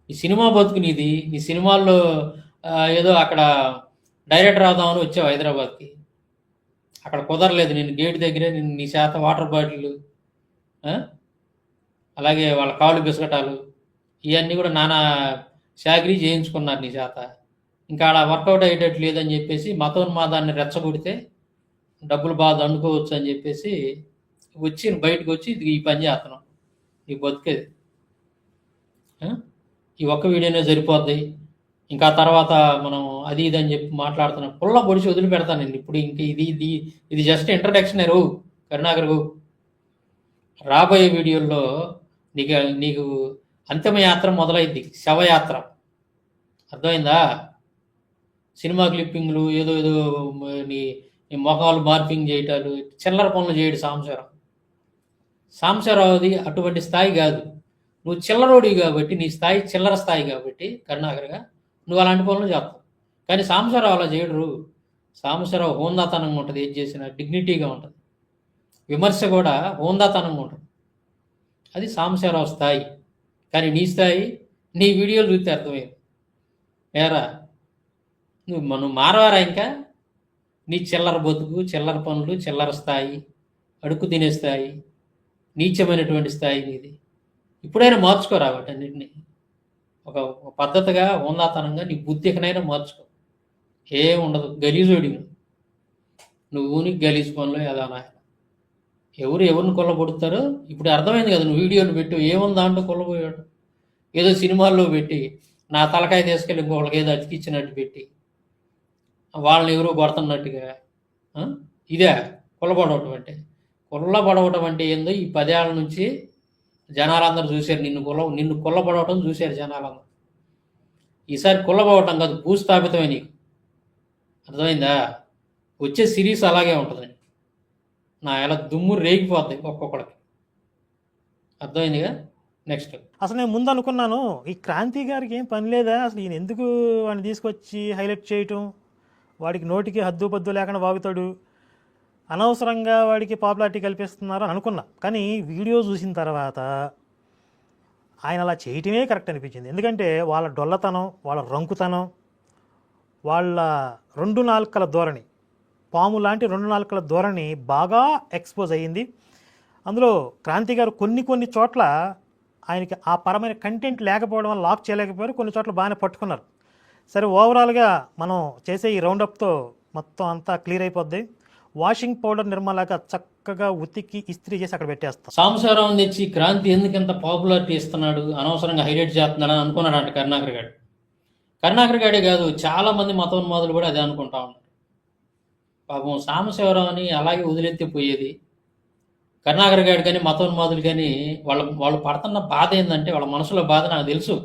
ఈ సినిమా బతుకు నీది. నీ సినిమాల్లో ఏదో అక్కడ డైరెక్టర్ అవుదామని వచ్చావు హైదరాబాద్కి, అక్కడ కుదరలేదు. నేను గేట్ దగ్గరే నీ చేత వాటర్ బాటిల్, అలాగే వాళ్ళ కాళ్ళు బిస్కటాలు, ఇవన్నీ కూడా నానా చాకరీ చేయించుకున్నారు నీ చేత. ఇంకా అలా వర్కౌట్ అయ్యేటట్టు లేదని చెప్పేసి మతోన్మాదాన్ని రెచ్చగొడితే డబ్బులు బాగా దండుకోవచ్చు అని చెప్పేసి వచ్చి బయటకు వచ్చి ఈ పని చేస్తున్నాం. ఈ బతికేది ఈ ఒక్క వీడియోనే సరిపోద్ది. ఇంకా తర్వాత మనం అది ఇది అని చెప్పి మాట్లాడుతున్నాం. పుల్ల పొడిచి వదిలిపెడతాను నేను ఇప్పుడు. ఇంక ఇది జస్ట్ ఇంట్రడక్షన్ రు కరుణాకర్. రాబోయే వీడియోల్లో నీకు అంతిమయాత్ర మొదలైంది, శవయాత్ర. అర్థమైందా? సినిమా క్లిప్పింగ్లు, ఏదో నీ మొఖాలు మార్పింగ్ చేయటాలు, చిల్లర పనులు చేయడు సాంబశివరావుది అటువంటి స్థాయి కాదు. నువ్వు చిల్లరోడి కాబట్టి, నీ స్థాయి చిల్లర స్థాయి కాబట్టి కరుణాకర్గా నువ్వు అలాంటి పనులు చేస్తావు. కానీ సాంబశివరావు అలా చేయడు. సాంబశివరావు హోందాతనంగా ఉంటుంది, ఏది చేసినా డిగ్నిటీగా ఉంటుంది. విమర్శ కూడా హోందాతనంగా ఉంటుంది. అది సాంబశివరావు స్థాయి. కానీ నీ స్థాయి, నీ వీడియోలు చూస్తే అర్థమైంది. ఏరా నువ్వు మారవారా? ఇంకా నీ చిల్లర బతుకు, చిల్లర పనులు, చిల్లర స్థాయి, అడుక్కు తినే స్థాయి, నీచమైనటువంటి స్థాయి నీది. ఇప్పుడైనా మార్చుకోరా వాటన్నిటిని. ఒక పద్ధతిగా, హోందాతనంగా నీ బుద్ధి ఎక్కడైనా మార్చుకో. ఏముండదు, గలీజోడి నువ్వు. నీ గలీజు పనులు ఏదైనా ఎవరిని కొల్లబొడుతారో ఇప్పుడు అర్థమైంది కదా. నువ్వు వీడియోలు పెట్టు, ఏముంది దాంట్లో కొల్లబోయాడు? ఏదో సినిమాల్లో పెట్టి నా తలకాయ తీసుకెళ్ళి ఇంకొకళ్ళకి ఏదో అతికిచ్చినట్టు పెట్టి వాళ్ళని ఎవరో కొడుతున్నట్టుగా. ఇదే కొల్లబడవటం అంటే. కొల్లబడవటం అంటే ఏందో ఈ 10 ఏళ్ల నుంచి జనాలందరూ చూశారు, నిన్ను కుల్లబడవటం చూశారు జనాలందరూ. ఈసారి కుల్లబడటం కాదు, భూస్థాపితమే నీకు. అర్థమైందా? వచ్చే సిరీస్ అలాగే ఉంటుంది. నా ఎలా దుమ్ము రేగిపోద్ది ఒక్కొక్కడికి. అర్థమైందిగా? నెక్స్ట్.
అసలు నేను ముందు అనుకున్నాను, ఈ క్రాంతి గారికి ఏం పని లేదా, అసలు ఈయన ఎందుకు వాడిని తీసుకొచ్చి హైలైట్ చేయటం, వాడికి నోటికి హద్దు పద్దు లేకుండా వాగుతాడు, అనవసరంగా వాడికి పాపులారిటీ కల్పిస్తున్నారు అని అనుకున్నా. కానీ వీడియో చూసిన తర్వాత ఆయన అలా చేయటమే కరెక్ట్ అనిపించింది. ఎందుకంటే వాళ్ళ డొల్లతనం, వాళ్ళ రంకుతనం, వాళ్ళ 2 నాలుకల ధోరణి, పాము లాంటి 2 నాలుకల ధోరణి బాగా ఎక్స్పోజ్ అయ్యింది. అందులో క్రాంతి గారు కొన్ని చోట్ల ఆయనకి ఆ పరమైన కంటెంట్ లేకపోవడం వల్ల లాక్ చేయలేకపోయారు, కొన్ని చోట్ల బాగానే పట్టుకున్నారు. సరే, ఓవరాల్గా మనం చేసే ఈ రౌండప్తో మొత్తం అంతా క్లియర్ అయిపోద్ది. వాషింగ్ పౌడర్ నిర్మలాగా చక్కగా ఉతికి ఇస్త్రీ చేసి అక్కడ పెట్టేస్తాం.
సాంబశివరావుని తెచ్చి క్రాంతి ఎందుకు ఇంత పాపులారిటీ ఇస్తున్నాడు, అనవసరంగా హైలైట్ చేస్తున్నాడు అని అనుకున్నాడంట కరుణాకర్ గారు. కరుణాకర్ గారే కాదు, చాలా మంది మతోన్మాదులు కూడా అదే అనుకుంటా ఉన్నారు. పాపం సాంబశివరావుని అలాగే వదిలెత్తిపోయేది. కరుణాకర్ గారు కానీ మతోన్మాదులు కానీ వాళ్ళు పడుతున్న బాధ ఏంటంటే, వాళ్ళ మనసులో బాధ నాకు తెలుసు.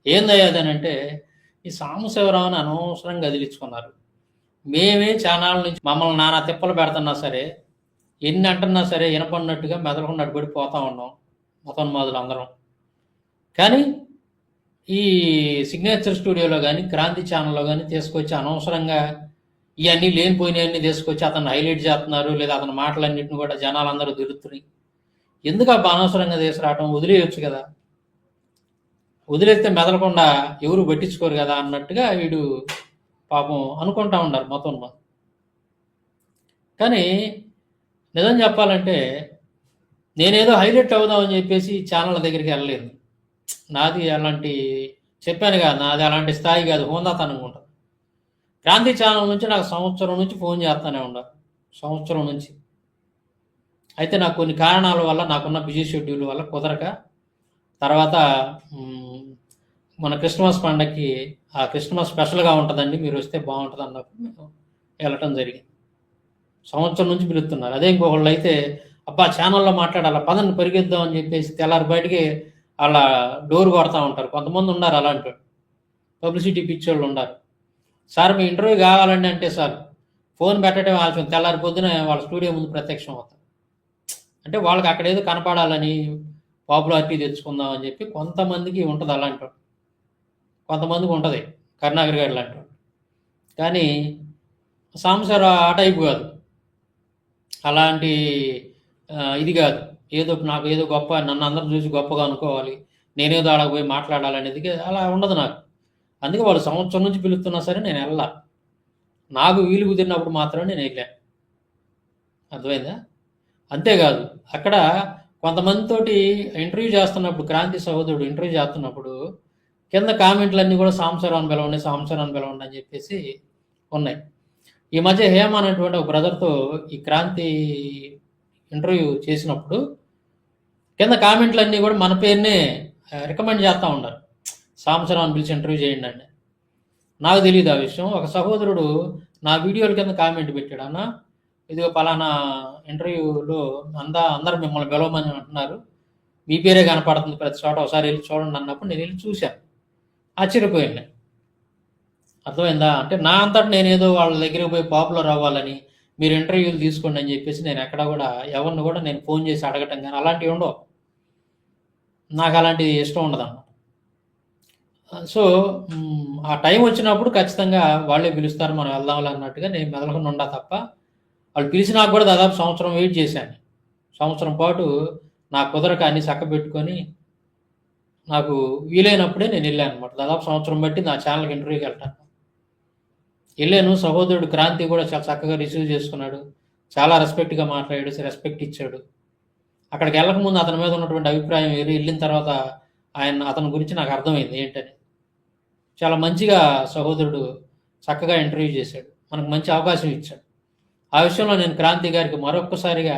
ఏందయ్యాదనంటే, ఈ సాంబశివరావుని అనవసరంగా వదిలించుకున్నారు. మేమే చానాళ్ళ నుంచి మమ్మల్ని నానా తిప్పలు పెడుతున్నా సరే, ఎన్ని అంటున్నా సరే వినపడినట్టుగా మెదలకున్నట్టు పడిపోతూ ఉన్నాం మతోన్మాదులు అందరం. కానీ ఈ సిగ్నేచర్ స్టూడియోలో కానీ క్రాంతి ఛానల్లో కానీ తీసుకొచ్చి అనవసరంగా ఇవన్నీ లేనిపోయినవన్నీ తీసుకొచ్చి అతను హైలైట్ చేస్తున్నారు, లేదా అతని మాటలన్నింటిని కూడా జనాలందరూ తిరుగుతున్నాయి. ఎందుకు అబ్బా అనవసరంగా తీసుకురావటం, వదిలేయచ్చు కదా, వదిలేస్తే మెదలకుండా ఎవరు పట్టించుకోరు కదా అన్నట్టుగా వీడు పాపం అనుకుంటా ఉన్నారు మతోన్మాదులు. కానీ నిజం చెప్పాలంటే నేనేదో హైలైట్ అవుదామని చెప్పేసి ఛానళ్ళ దగ్గరికి వెళ్ళలేదు. నాది అలాంటి, చెప్పాను కదా, నాది అలాంటి స్థాయి కాదు, హోందాతనంగా ఉంటుంది. క్రాంతి ఛానల్ నుంచి నాకు సంవత్సరం నుంచి ఫోన్ చేస్తూనే ఉన్నారు, సంవత్సరం నుంచి. అయితే నాకు కొన్ని కారణాల వల్ల, నాకున్న బిజీ షెడ్యూల్ వల్ల కుదరక, తర్వాత మన క్రిస్మస్ పండగకి ఆ క్రిస్మస్ స్పెషల్గా ఉంటుందండి, మీరు వస్తే బాగుంటుంది అన్నప్పుడు మేము వెళ్ళటం జరిగింది. సంవత్సరం నుంచి పిలుస్తున్నారు. అదే ఇంకొకళ్ళు అయితే అబ్బా ఛానల్లో మాట్లాడాలి, పదండి పరిగెద్దాం అని చెప్పేసి తెల్లారి బయటికి అలా డోర్ కొడతా ఉంటారు. కొంతమంది ఉన్నారు అలాంటి పబ్లిసిటీ పిచ్చోళ్ళు ఉన్నారు. సార్ మీ ఇంటర్వ్యూ కావాలండి అంటే సార్ ఫోన్ పెట్టడం ఆలస్యం, తెల్లారి పొద్దున వాళ్ళ స్టూడియో ముందు ప్రత్యక్షం అవుతారు. అంటే వాళ్ళకి అక్కడ ఏదో కనపడాలని, పాపులారిటీ తెచ్చుకుందాం అని చెప్పి కొంతమందికి ఉంటుంది అలాంటి, కొంతమందికి ఉంటుంది కరుణాకర్ గారు లాంటి. కానీ సాంబశివరావు ఆ టైపు కాదు, అలాంటి ఇది కాదు. ఏదో నాకు ఏదో గొప్ప, నన్ను అందరూ చూసి గొప్పగా అనుకోవాలి, నేనేదో ఆడకపోయి మాట్లాడాలనేది అలా ఉండదు నాకు. అందుకే వాళ్ళు సంవత్సరం నుంచి పిలుస్తున్నా సరే నేను వెళ్ళా, నాకు వీలు కుదిరినప్పుడు మాత్రమే నేను వెళ్ళాను. అర్థమైందా? అంతేకాదు, అక్కడ కొంతమందితోటి ఇంటర్వ్యూ చేస్తున్నప్పుడు, క్రాంతి సహోదరుడు ఇంటర్వ్యూ చేస్తున్నప్పుడు కింద కామెంట్లన్నీ కూడా సాంబశివరావుని పిలవండి అని చెప్పేసి ఉన్నాయి. ఈ మధ్య హేమ అనేటువంటి ఒక బ్రదర్తో ఈ క్రాంతి ఇంటర్వ్యూ చేసినప్పుడు కింద కామెంట్లన్నీ కూడా మన పేరునే రికమెండ్ చేస్తూ ఉన్నారు, సాంబశివరావుని పిలిచి ఇంటర్వ్యూ చేయండి అండి. నాకు తెలియదు ఆ విషయం. ఒక సహోదరుడు నా వీడియోల కింద కామెంట్ పెట్టాడు, అన్న ఇదిగో పలానా ఇంటర్వ్యూలో అందరూ మిమ్మల్ని పిలవమని అంటున్నారు, మీ పేరే కనపడుతుంది ప్రతి చోట, ఒకసారి వెళ్ళి చూడండి అన్నప్పుడు నేను వెళ్ళి చూశాను, ఆశ్చర్యపోయాను. అర్థమైందా? అంటే నా అంతటా నేనేదో వాళ్ళ దగ్గరికి పోయి పాపులర్ అవ్వాలని, మీరు ఇంటర్వ్యూలు తీసుకోండి అని చెప్పేసి నేను ఎక్కడ కూడా ఎవరిని కూడా నేను ఫోన్ చేసి అడగటం కానీ అలాంటివి ఉండవు. నాకు అలాంటి ఇష్టం ఉండదు అన్నమాట. సో ఆ టైం వచ్చినప్పుడు ఖచ్చితంగా వాళ్ళే పిలుస్తారు, మనం వెళ్దాంలే అన్నట్టుగా నేను మెదలకుండా ఉండా తప్ప, వాళ్ళు పిలిచినాక కూడా దాదాపు సంవత్సరం వెయిట్ చేశాను. సంవత్సరం పాటు నా కుదరక అన్ని చక్క పెట్టుకొని నాకు వీలైనప్పుడే నేను వెళ్ళాను అనమాట. దాదాపు సంవత్సరం బట్టి నా ఛానల్కి ఇంటర్వ్యూకి వెళ్ళాను. వెళ్ళాను. సహోదరుడు క్రాంతి కూడా చాలా చక్కగా రిసీవ్ చేసుకున్నాడు, చాలా రెస్పెక్ట్గా మాట్లాడాడు, రెస్పెక్ట్ ఇచ్చాడు. అక్కడికి వెళ్ళకముందు అతని మీద ఉన్నటువంటి అభిప్రాయం వేరు, వెళ్ళిన తర్వాత అతని గురించి నాకు అర్థమైంది ఏంటని. చాలా మంచిగా సహోదరుడు చక్కగా ఇంటర్వ్యూ చేశాడు, మనకు మంచి అవకాశం ఇచ్చాడు. ఆ విషయంలో నేను క్రాంతి గారికి మరొక్కసారిగా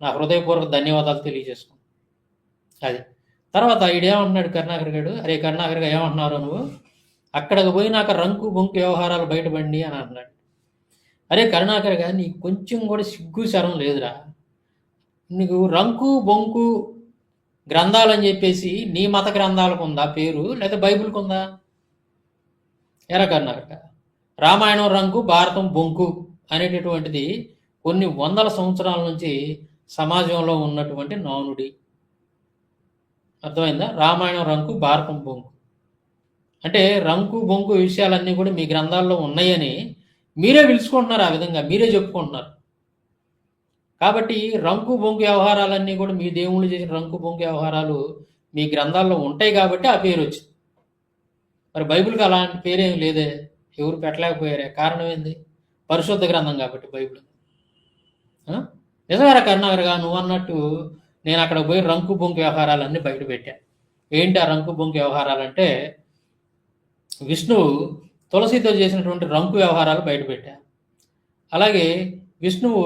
నా హృదయపూర్వక ధన్యవాదాలు తెలియజేసుకున్నాను. అది తర్వాత ఈడేమంటున్నాడు కరుణాకర్ గారు, అరే కరుణాకర్ గారు ఏమంటున్నారు నువ్వు, అక్కడికి పోయినాక రంకు బొంకు వ్యవహారాలు బయటపడి అని అంటున్నాడు. అరే కరుణాకర్ గారు, నీకు కొంచెం కూడా సిగ్గు శరం లేదురా, నీకు రంకు బొంకు గ్రంథాలని చెప్పేసి నీ మత గ్రంథాలకు ఉందా పేరు, లేదా బైబిల్కి ఉందా? ఎరా కర్ణాటక రామాయణం రంకు భారతం బొంకు అనేటటువంటిది కొన్ని వందల సంవత్సరాల నుంచి సమాజంలో ఉన్నటువంటి నానుడి. అర్థమైందా? రామాయణం రంకు భారతం బొంకు అంటే రంకు బొంకు విషయాలన్నీ కూడా మీ గ్రంథాల్లో ఉన్నాయని మీరే పిలుచుకుంటున్నారు, ఆ విధంగా మీరే చెప్పుకుంటున్నారు. కాబట్టి రంకు బొంకు వ్యవహారాలన్నీ కూడా మీ దేవుళ్ళు చేసిన రంకు బొంకు వ్యవహారాలు మీ గ్రంథాల్లో ఉంటాయి కాబట్టి ఆ పేరు వచ్చింది. మరి బైబిల్కి అలాంటి పేరేం లేదే, ఎవరు పెట్టలేకపోయారే. కారణం ఏంది? పరిశుద్ధ గ్రంథం కాబట్టి బైబిల్. నిజమేరా కరుణాకర్గా నువ్వు అన్నట్టు నేను అక్కడ పోయి రంకు బొంకు వ్యవహారాలన్నీ బయట పెట్టా. ఏంటి ఆ రంకు బొంకు వ్యవహారాలంటే విష్ణువు తులసితో చేసినటువంటి రంకు వ్యవహారాలు బయటపెట్టా. అలాగే విష్ణువు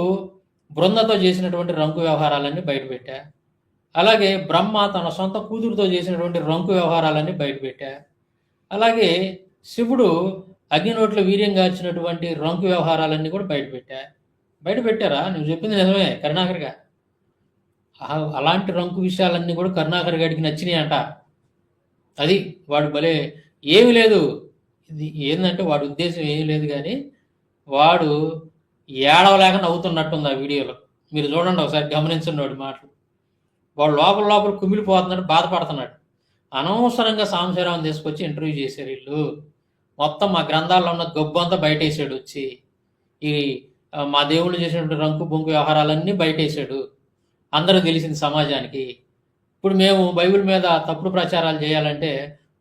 బృందతో చేసినటువంటి రంకు వ్యవహారాలన్నీ బయటపెట్టా. అలాగే బ్రహ్మ తన సొంత కూతురుతో చేసినటువంటి రంకు వ్యవహారాలన్నీ బయటపెట్టా. అలాగే శివుడు అగ్నినోట్లో వీర్యం గార్చినటువంటి రంకు వ్యవహారాలన్నీ కూడా బయటపెట్టారా? నువ్వు చెప్పింది నిజమే కరుణాకర్గా. అలాంటి రంకు విషయాలన్నీ కూడా కరుణాకర్ గారికి నచ్చినాయి అంట. అది వాడు భలే ఏమి లేదు, ఇది ఏంటంటే వాడి ఉద్దేశం ఏమీ లేదు, కానీ వాడు ఏడవలేక నవ్వుతున్నట్టుంది ఆ వీడియోలో. మీరు చూడండి ఒకసారి, గమనించండి వాడి మాటలు. వాడు లోపల కుమిలిపోతున్నాడు, బాధపడుతున్నాడు. అనవసరంగా సాంబశివరావుని తీసుకొచ్చి ఇంటర్వ్యూ చేశారు వీళ్ళు. మొత్తం మా గ్రంథాల్లో ఉన్న గొబ్బంతా బయటేసాడు వచ్చి. ఈ మా దేవుళ్ళు చేసినటువంటి రంకు బొంకు వ్యవహారాలన్నీ బయటేసాడు. అందరూ తెలిసింది సమాజానికి. ఇప్పుడు మేము బైబిల్ మీద తప్పుడు ప్రచారాలు చేయాలంటే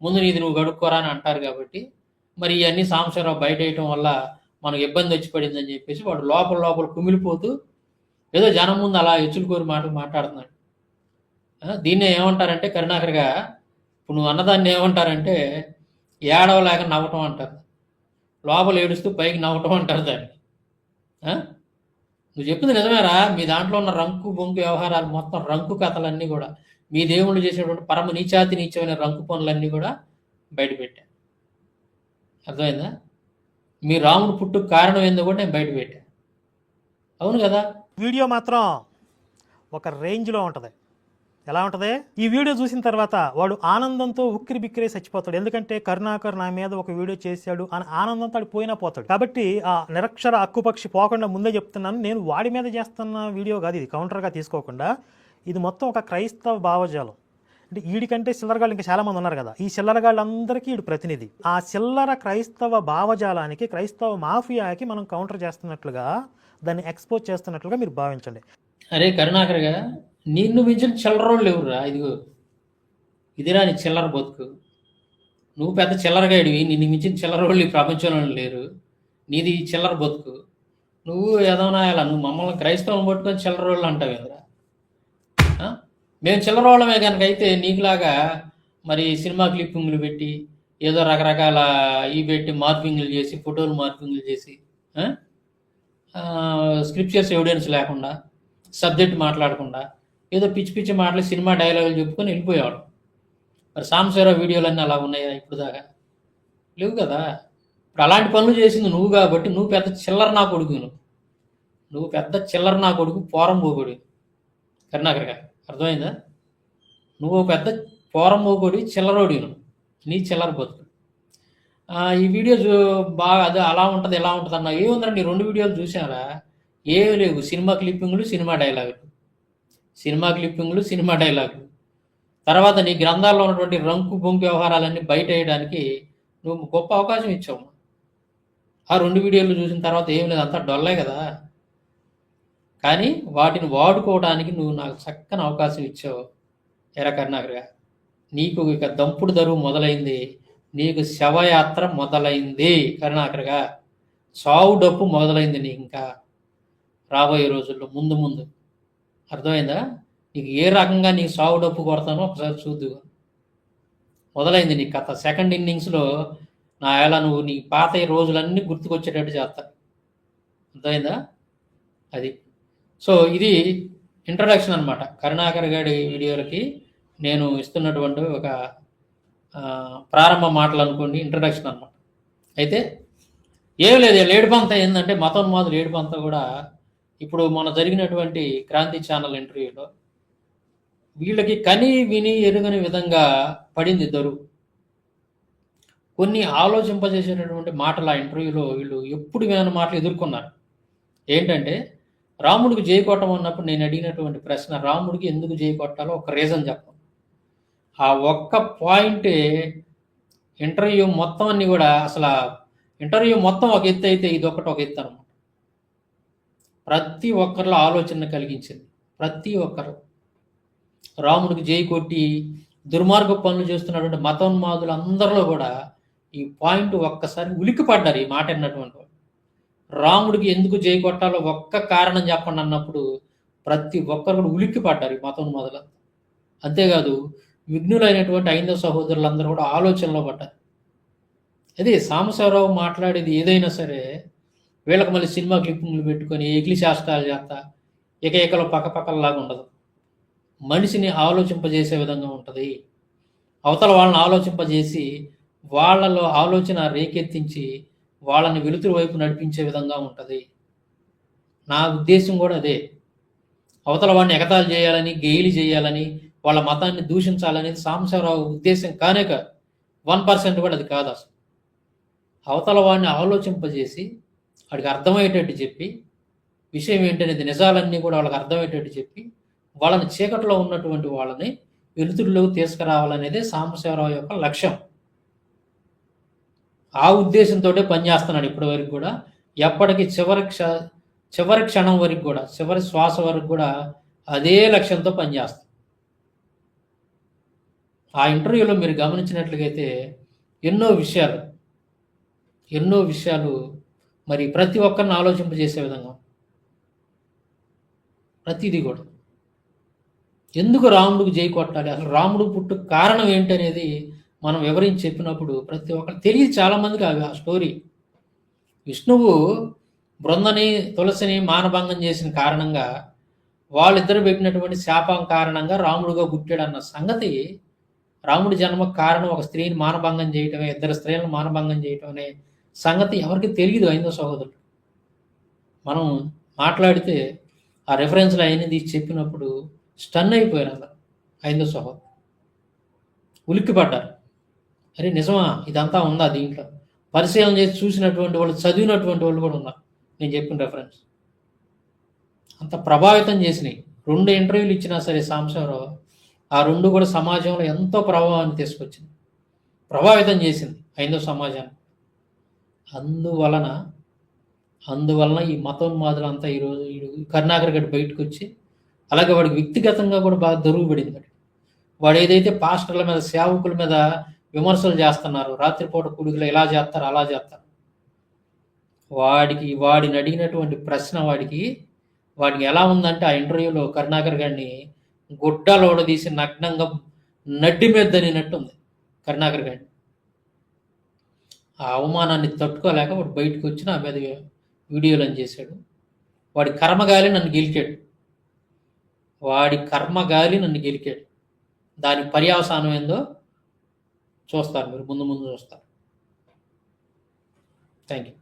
ముందు నీది నువ్వు గడుక్కోరా అని అంటారు. కాబట్టి మరి ఇవన్నీ సాంబశివరావు బయట వేయటం వల్ల మనకు ఇబ్బంది వచ్చి పడిందని చెప్పేసి వాడు లోపల కుమిలిపోతూ ఏదో జనం ముందు అలా ఎచ్చులుకోరి మాటలు మాట్లాడుతున్నాడు. దీన్నే ఏమంటారంటే కరుణాకర్గా, ఇప్పుడు నువ్వు అన్నదాన్ని ఏమంటారంటే ఏడవలేక నవ్వటం అంటారు, లోపల ఏడుస్తూ పైకి నవ్వటం అంటారు దాన్ని. నువ్వు చెప్పింది నిజమేరా. మీ దాంట్లో ఉన్న రంకు బొంకు వ్యవహారాలు మొత్తం రంకు కథలన్నీ కూడా మీ దేవుళ్ళు చేసినటువంటి పరమ నీచమైన రంకు పనులన్నీ కూడా బయటపెట్టా. అర్థమైందా? మీ రాముడు పుట్టుకు కారణం ఏందో కూడా నేను బయటపెట్టా. అవును కదా?
వీడియో మాత్రం ఒక రేంజ్లో ఉంటుంది. ఎలా ఉంటుంది? ఈ వీడియో చూసిన తర్వాత వాడు ఆనందంతో ఉక్కిరి బిక్కిరి చచ్చిపోతాడు. ఎందుకంటే కరుణాకర్ నా మీద ఒక వీడియో చేశాడు అని ఆనందంతో వాడు పోయినా పోతాడు. కాబట్టి ఆ నిరక్షర అక్కుపక్షి పోకుండా ముందే చెప్తున్నాను, నేను వాడి మీద చేస్తున్న వీడియో కాదు ఇది, కౌంటర్గా తీసుకోకుండా. ఇది మొత్తం ఒక క్రైస్తవ భావజాలం. అంటే వీడికంటే చిల్లరగాళ్ళు ఇంకా చాలామంది ఉన్నారు కదా, ఈ చిల్లరగాళ్ళందరికీ వీడు ప్రతినిధి. ఆ చిల్లర క్రైస్తవ భావజాలానికి, క్రైస్తవ మాఫియాకి మనం కౌంటర్ చేస్తున్నట్లుగా, దాన్ని ఎక్స్పోజ్ చేస్తున్నట్లుగా మీరు భావించండి.
అరే కరుణాకర్గా, నిన్ను మించిన చిల్లరోళ్ళు ఎవరురా? ఇదిరా నీ చిల్లర బతుకు. నువ్వు పెద్ద చిల్లరగాడివి, నిన్ను మించిన చిల్లరోళ్ళు ఈ ప్రపంచంలో లేరు. నీది చిల్లర బతుకు. నువ్వు ఏదైనా ఇలా నువ్వు మమ్మల్ని క్రైస్తవం పట్టుకొని చిల్లరోళ్ళు అంటావు కదరా. మేము చిల్లరోళ్ళమే కనుక అయితే నీకులాగా మరి సినిమా క్లిప్పింగ్లు పెట్టి ఏదో రకరకాల పెట్టి మార్పింగ్లు చేసి, ఫోటోలు మార్పింగ్లు చేసి, స్క్రిప్చర్స్ ఎవిడెన్స్ లేకుండా, సబ్జెక్ట్ మాట్లాడకుండా ఏదో పిచ్చి మాటలు సినిమా డైలాగులు చెప్పుకొని వెళ్ళిపోయేవాడు. మరి సాంబశివరావు వీడియోలన్నీ అలా ఉన్నాయా ఇప్పుడు దాకా? లేవు కదా. ఇప్పుడు అలాంటి పనులు చేసింది నువ్వు కాబట్టి నువ్వు పెద్ద చిల్లర నా కొడుకు. నువ్వు పెద్ద చిల్లర నా కొడుకు, పోరం పోగొడి కరుణాకర్గా. అర్థమైందా? నువ్వు పెద్ద పోరం పోగొడి, చిల్లరోడి. నీ చిల్లర బతుకు. ఈ వీడియో బాగా అది అలా ఉంటుంది ఇలా ఉంటుంది అన్న ఏముందండి? నీ 2 వీడియోలు చూసారా? ఏమి లేవు. సినిమా క్లిప్పింగ్లు, సినిమా డైలాగులు. తర్వాత నీ గ్రంథాల్లో ఉన్నటువంటి రంకు బొంకు వ్యవహారాలన్నీ బయట వేయడానికి నువ్వు గొప్ప అవకాశం ఇచ్చావు. ఆ 2 వీడియోలు చూసిన తర్వాత ఏం లేదు, అంతా డొల్లే కదా. కానీ వాటిని వాడుకోవడానికి నువ్వు నాకు చక్కని అవకాశం ఇచ్చావు. ఎరా కరుణాకర్గా, నీకు ఇక దంపుడు దరువు మొదలైంది, నీకు శవయాత్ర మొదలైంది కరుణాకర్గా. సావు డప్పు మొదలైంది నీకు ఇంకా రాబోయే రోజుల్లో ముందు. అర్థమైందా? నీకు ఏ రకంగా నీ సావు డప్పు కొడతానో ఒకసారి చూద్దు. మొదలైంది నీ కథ. సెకండ్ ఇన్నింగ్స్లో నా ఎలా నువ్వు నీ పాత రోజులన్నీ గుర్తుకొచ్చేటట్టు చేస్తాను. అర్థమైందా? అది. సో ఇది ఇంట్రడక్షన్ అనమాట. కరుణాకర్ గారి వీడియోలకి నేను ఇస్తున్నటువంటి ఒక ప్రారంభ మాటలు అనుకోండి, ఇంట్రడక్షన్ అనమాట. అయితే ఏం లేదు, లేడిపంత ఏంటంటే మతోన్మాదులు ఏడుపంతా కూడా ఇప్పుడు మొన్న జరిగినటువంటి క్రాంతి ఛానల్ ఇంటర్వ్యూలో వీళ్ళకి కని విని ఎరుగని విధంగా పడింది దరువు. కొన్ని ఆలోచింపజేసేటటువంటి మాటలు ఆ ఇంటర్వ్యూలో వీళ్ళు ఎప్పుడు వినని మాటలు ఎదుర్కొన్నారు. ఏంటంటే రాముడికి జై కొట్టం అన్నప్పుడు నేను అడిగినటువంటి ప్రశ్న, రాముడికి ఎందుకు జై కొట్టాలో ఒక రీజన్ చెప్పను. ఆ ఒక్క పాయింటే ఇంటర్వ్యూ మొత్తం అన్ని కూడా, అసలు ఇంటర్వ్యూ మొత్తం ఒక ఎత్తు అయితే ఇదొక్కటి ఒక ఎత్తు అనమాట. ప్రతి ఒక్కరిలో ఆలోచన కలిగించింది. ప్రతి ఒక్కరు రాముడికి జై కొట్టి దుర్మార్గ పనులు చేస్తున్నటువంటి మతోన్మాదులు అందరిలో కూడా ఈ పాయింట్ ఒక్కసారి ఉలిక్కి పడ్డారు. ఈ మాట అన్నటువంటి వాళ్ళు రాముడికి ఎందుకు జై కొట్టాలో ఒక్క కారణం చెప్పండి అన్నప్పుడు ప్రతి ఒక్కరు కూడా ఉలిక్కి పడ్డారు ఈ మతోన్మాదులు. అంతేకాదు విఘ్నులైనటువంటి ఐందవ సహోదరులందరూ కూడా ఆలోచనలో పడ్డారు. అదే సాంబశివరావు మాట్లాడేది ఏదైనా సరే వీళ్ళకి మళ్ళీ సినిమా క్లిప్పింగ్లు పెట్టుకొని ఎగిలి శాస్త్రాలు చేస్తా ఏకైకలో పక్కపక్కలలాగా ఉండదు. మనిషిని ఆలోచింపజేసే విధంగా ఉంటుంది. అవతల వాళ్ళని ఆలోచింపజేసి వాళ్ళలో ఆలోచన రేకెత్తించి వాళ్ళని వెలుతురు వైపు నడిపించే విధంగా ఉంటుంది. నా ఉద్దేశం కూడా అదే. అవతల వాడిని ఎగతాళి చేయాలని, గెయిలి చేయాలని, వాళ్ళ మతాన్ని దూషించాలనేది సాంబశివరావు ఉద్దేశం కానే కాదు. 1% కూడా అది కాదు అసలు. అవతల వాడిని ఆలోచింపజేసి వాడికి అర్థమయ్యేటట్టు చెప్పి, విషయం ఏంటనేది నిజాలన్నీ కూడా వాళ్ళకి అర్థమయ్యేటట్టు చెప్పి, వాళ్ళని చీకట్లో ఉన్నటువంటి వాళ్ళని వెలుతురులోకి తీసుకురావాలనేదే సాంబశివరావు యొక్క లక్ష్యం. ఆ ఉద్దేశంతో పనిచేస్తున్నాడు ఇప్పటి వరకు కూడా. ఎప్పటికీ చివరి క్షణం వరకు కూడా, చివరి శ్వాస వరకు కూడా అదే లక్ష్యంతో పనిచేస్తాం. ఆ ఇంటర్వ్యూలో మీరు గమనించినట్లయితే ఎన్నో విషయాలు మరి ప్రతి ఒక్కరిని ఆలోచింపజేసే విధంగా, ప్రతిదీ కూడా ఎందుకు రాముడికి జై కొట్టాలి, అసలు రాముడు పుట్టు కారణం ఏంటనేది మనం వివరించి చెప్పినప్పుడు ప్రతి ఒక్కరు తెలియదు. చాలామందికి ఆ స్టోరీ. విష్ణువు బృందని తులసిని మానభంగం చేసిన కారణంగా, వాళ్ళిద్దరు పెట్టినటువంటి శాపం కారణంగా రాముడుగా పుట్టాడన్న సంగతి, రాముడి జన్మకు కారణం ఒక స్త్రీని మానభంగం చేయటమే, 2 స్త్రీలను మానభంగం చేయటం అనే సంగతి ఎవరికి తెలియదు ఐందవ సహోదరులు. మనం మాట్లాడితే ఆ రెఫరెన్స్లు అయినది చెప్పినప్పుడు స్టన్ అయిపోయారు అందరు ఐందవ సహోదరులు. ఉలిక్కిపడ్డారు. అరే నిజమా, ఇదంతా ఉందా దీంట్లో? పరిశీలన చేసి చూసినటువంటి వాళ్ళు, చదివినటువంటి వాళ్ళు కూడా ఉన్నారు నేను చెప్పిన రెఫరెన్స్. అంత ప్రభావితం చేసినాయి. 2 ఇంటర్వ్యూలు ఇచ్చినా సరే సాంబశివరావు, ఆ 2 కూడా సమాజంలో ఎంతో ప్రభావాన్ని తీసుకొచ్చింది, ప్రభావితం చేసింది ఐందవ సమాజాన్ని. అందువలన ఈ మతోన్మాదులంతా ఈరోజు కరుణాకర్ గడి బయటకు వచ్చి, అలాగే వాడికి వ్యక్తిగతంగా కూడా బాగా దొరుకుపడింది. వాడు ఏదైతే పాస్టర్ల మీద, సేవకుల మీద విమర్శలు చేస్తున్నారు, రాత్రిపూట కూడుకులు ఇలా చేస్తారు అలా చేస్తారు, వాడిని అడిగినటువంటి ప్రశ్న వాడికి ఎలా ఉందంటే, ఆ ఇంటర్వ్యూలో కరుణాకర్ గారిని గుడ్డలోడ తీసి నగ్నంగా నడ్డి మీద దనినట్టుంది కరుణాకర్ గారిని. ఆ అవమానాన్ని తట్టుకోలేక వాడు బయటకు వచ్చి నా మీద వీడియోలను చేశాడు. వాడి కర్మగాలి నన్ను గెలికాడు. దాని పర్యవసానం ఏందో చూస్తారు మీరు, ముందు చూస్తారు. Thank you.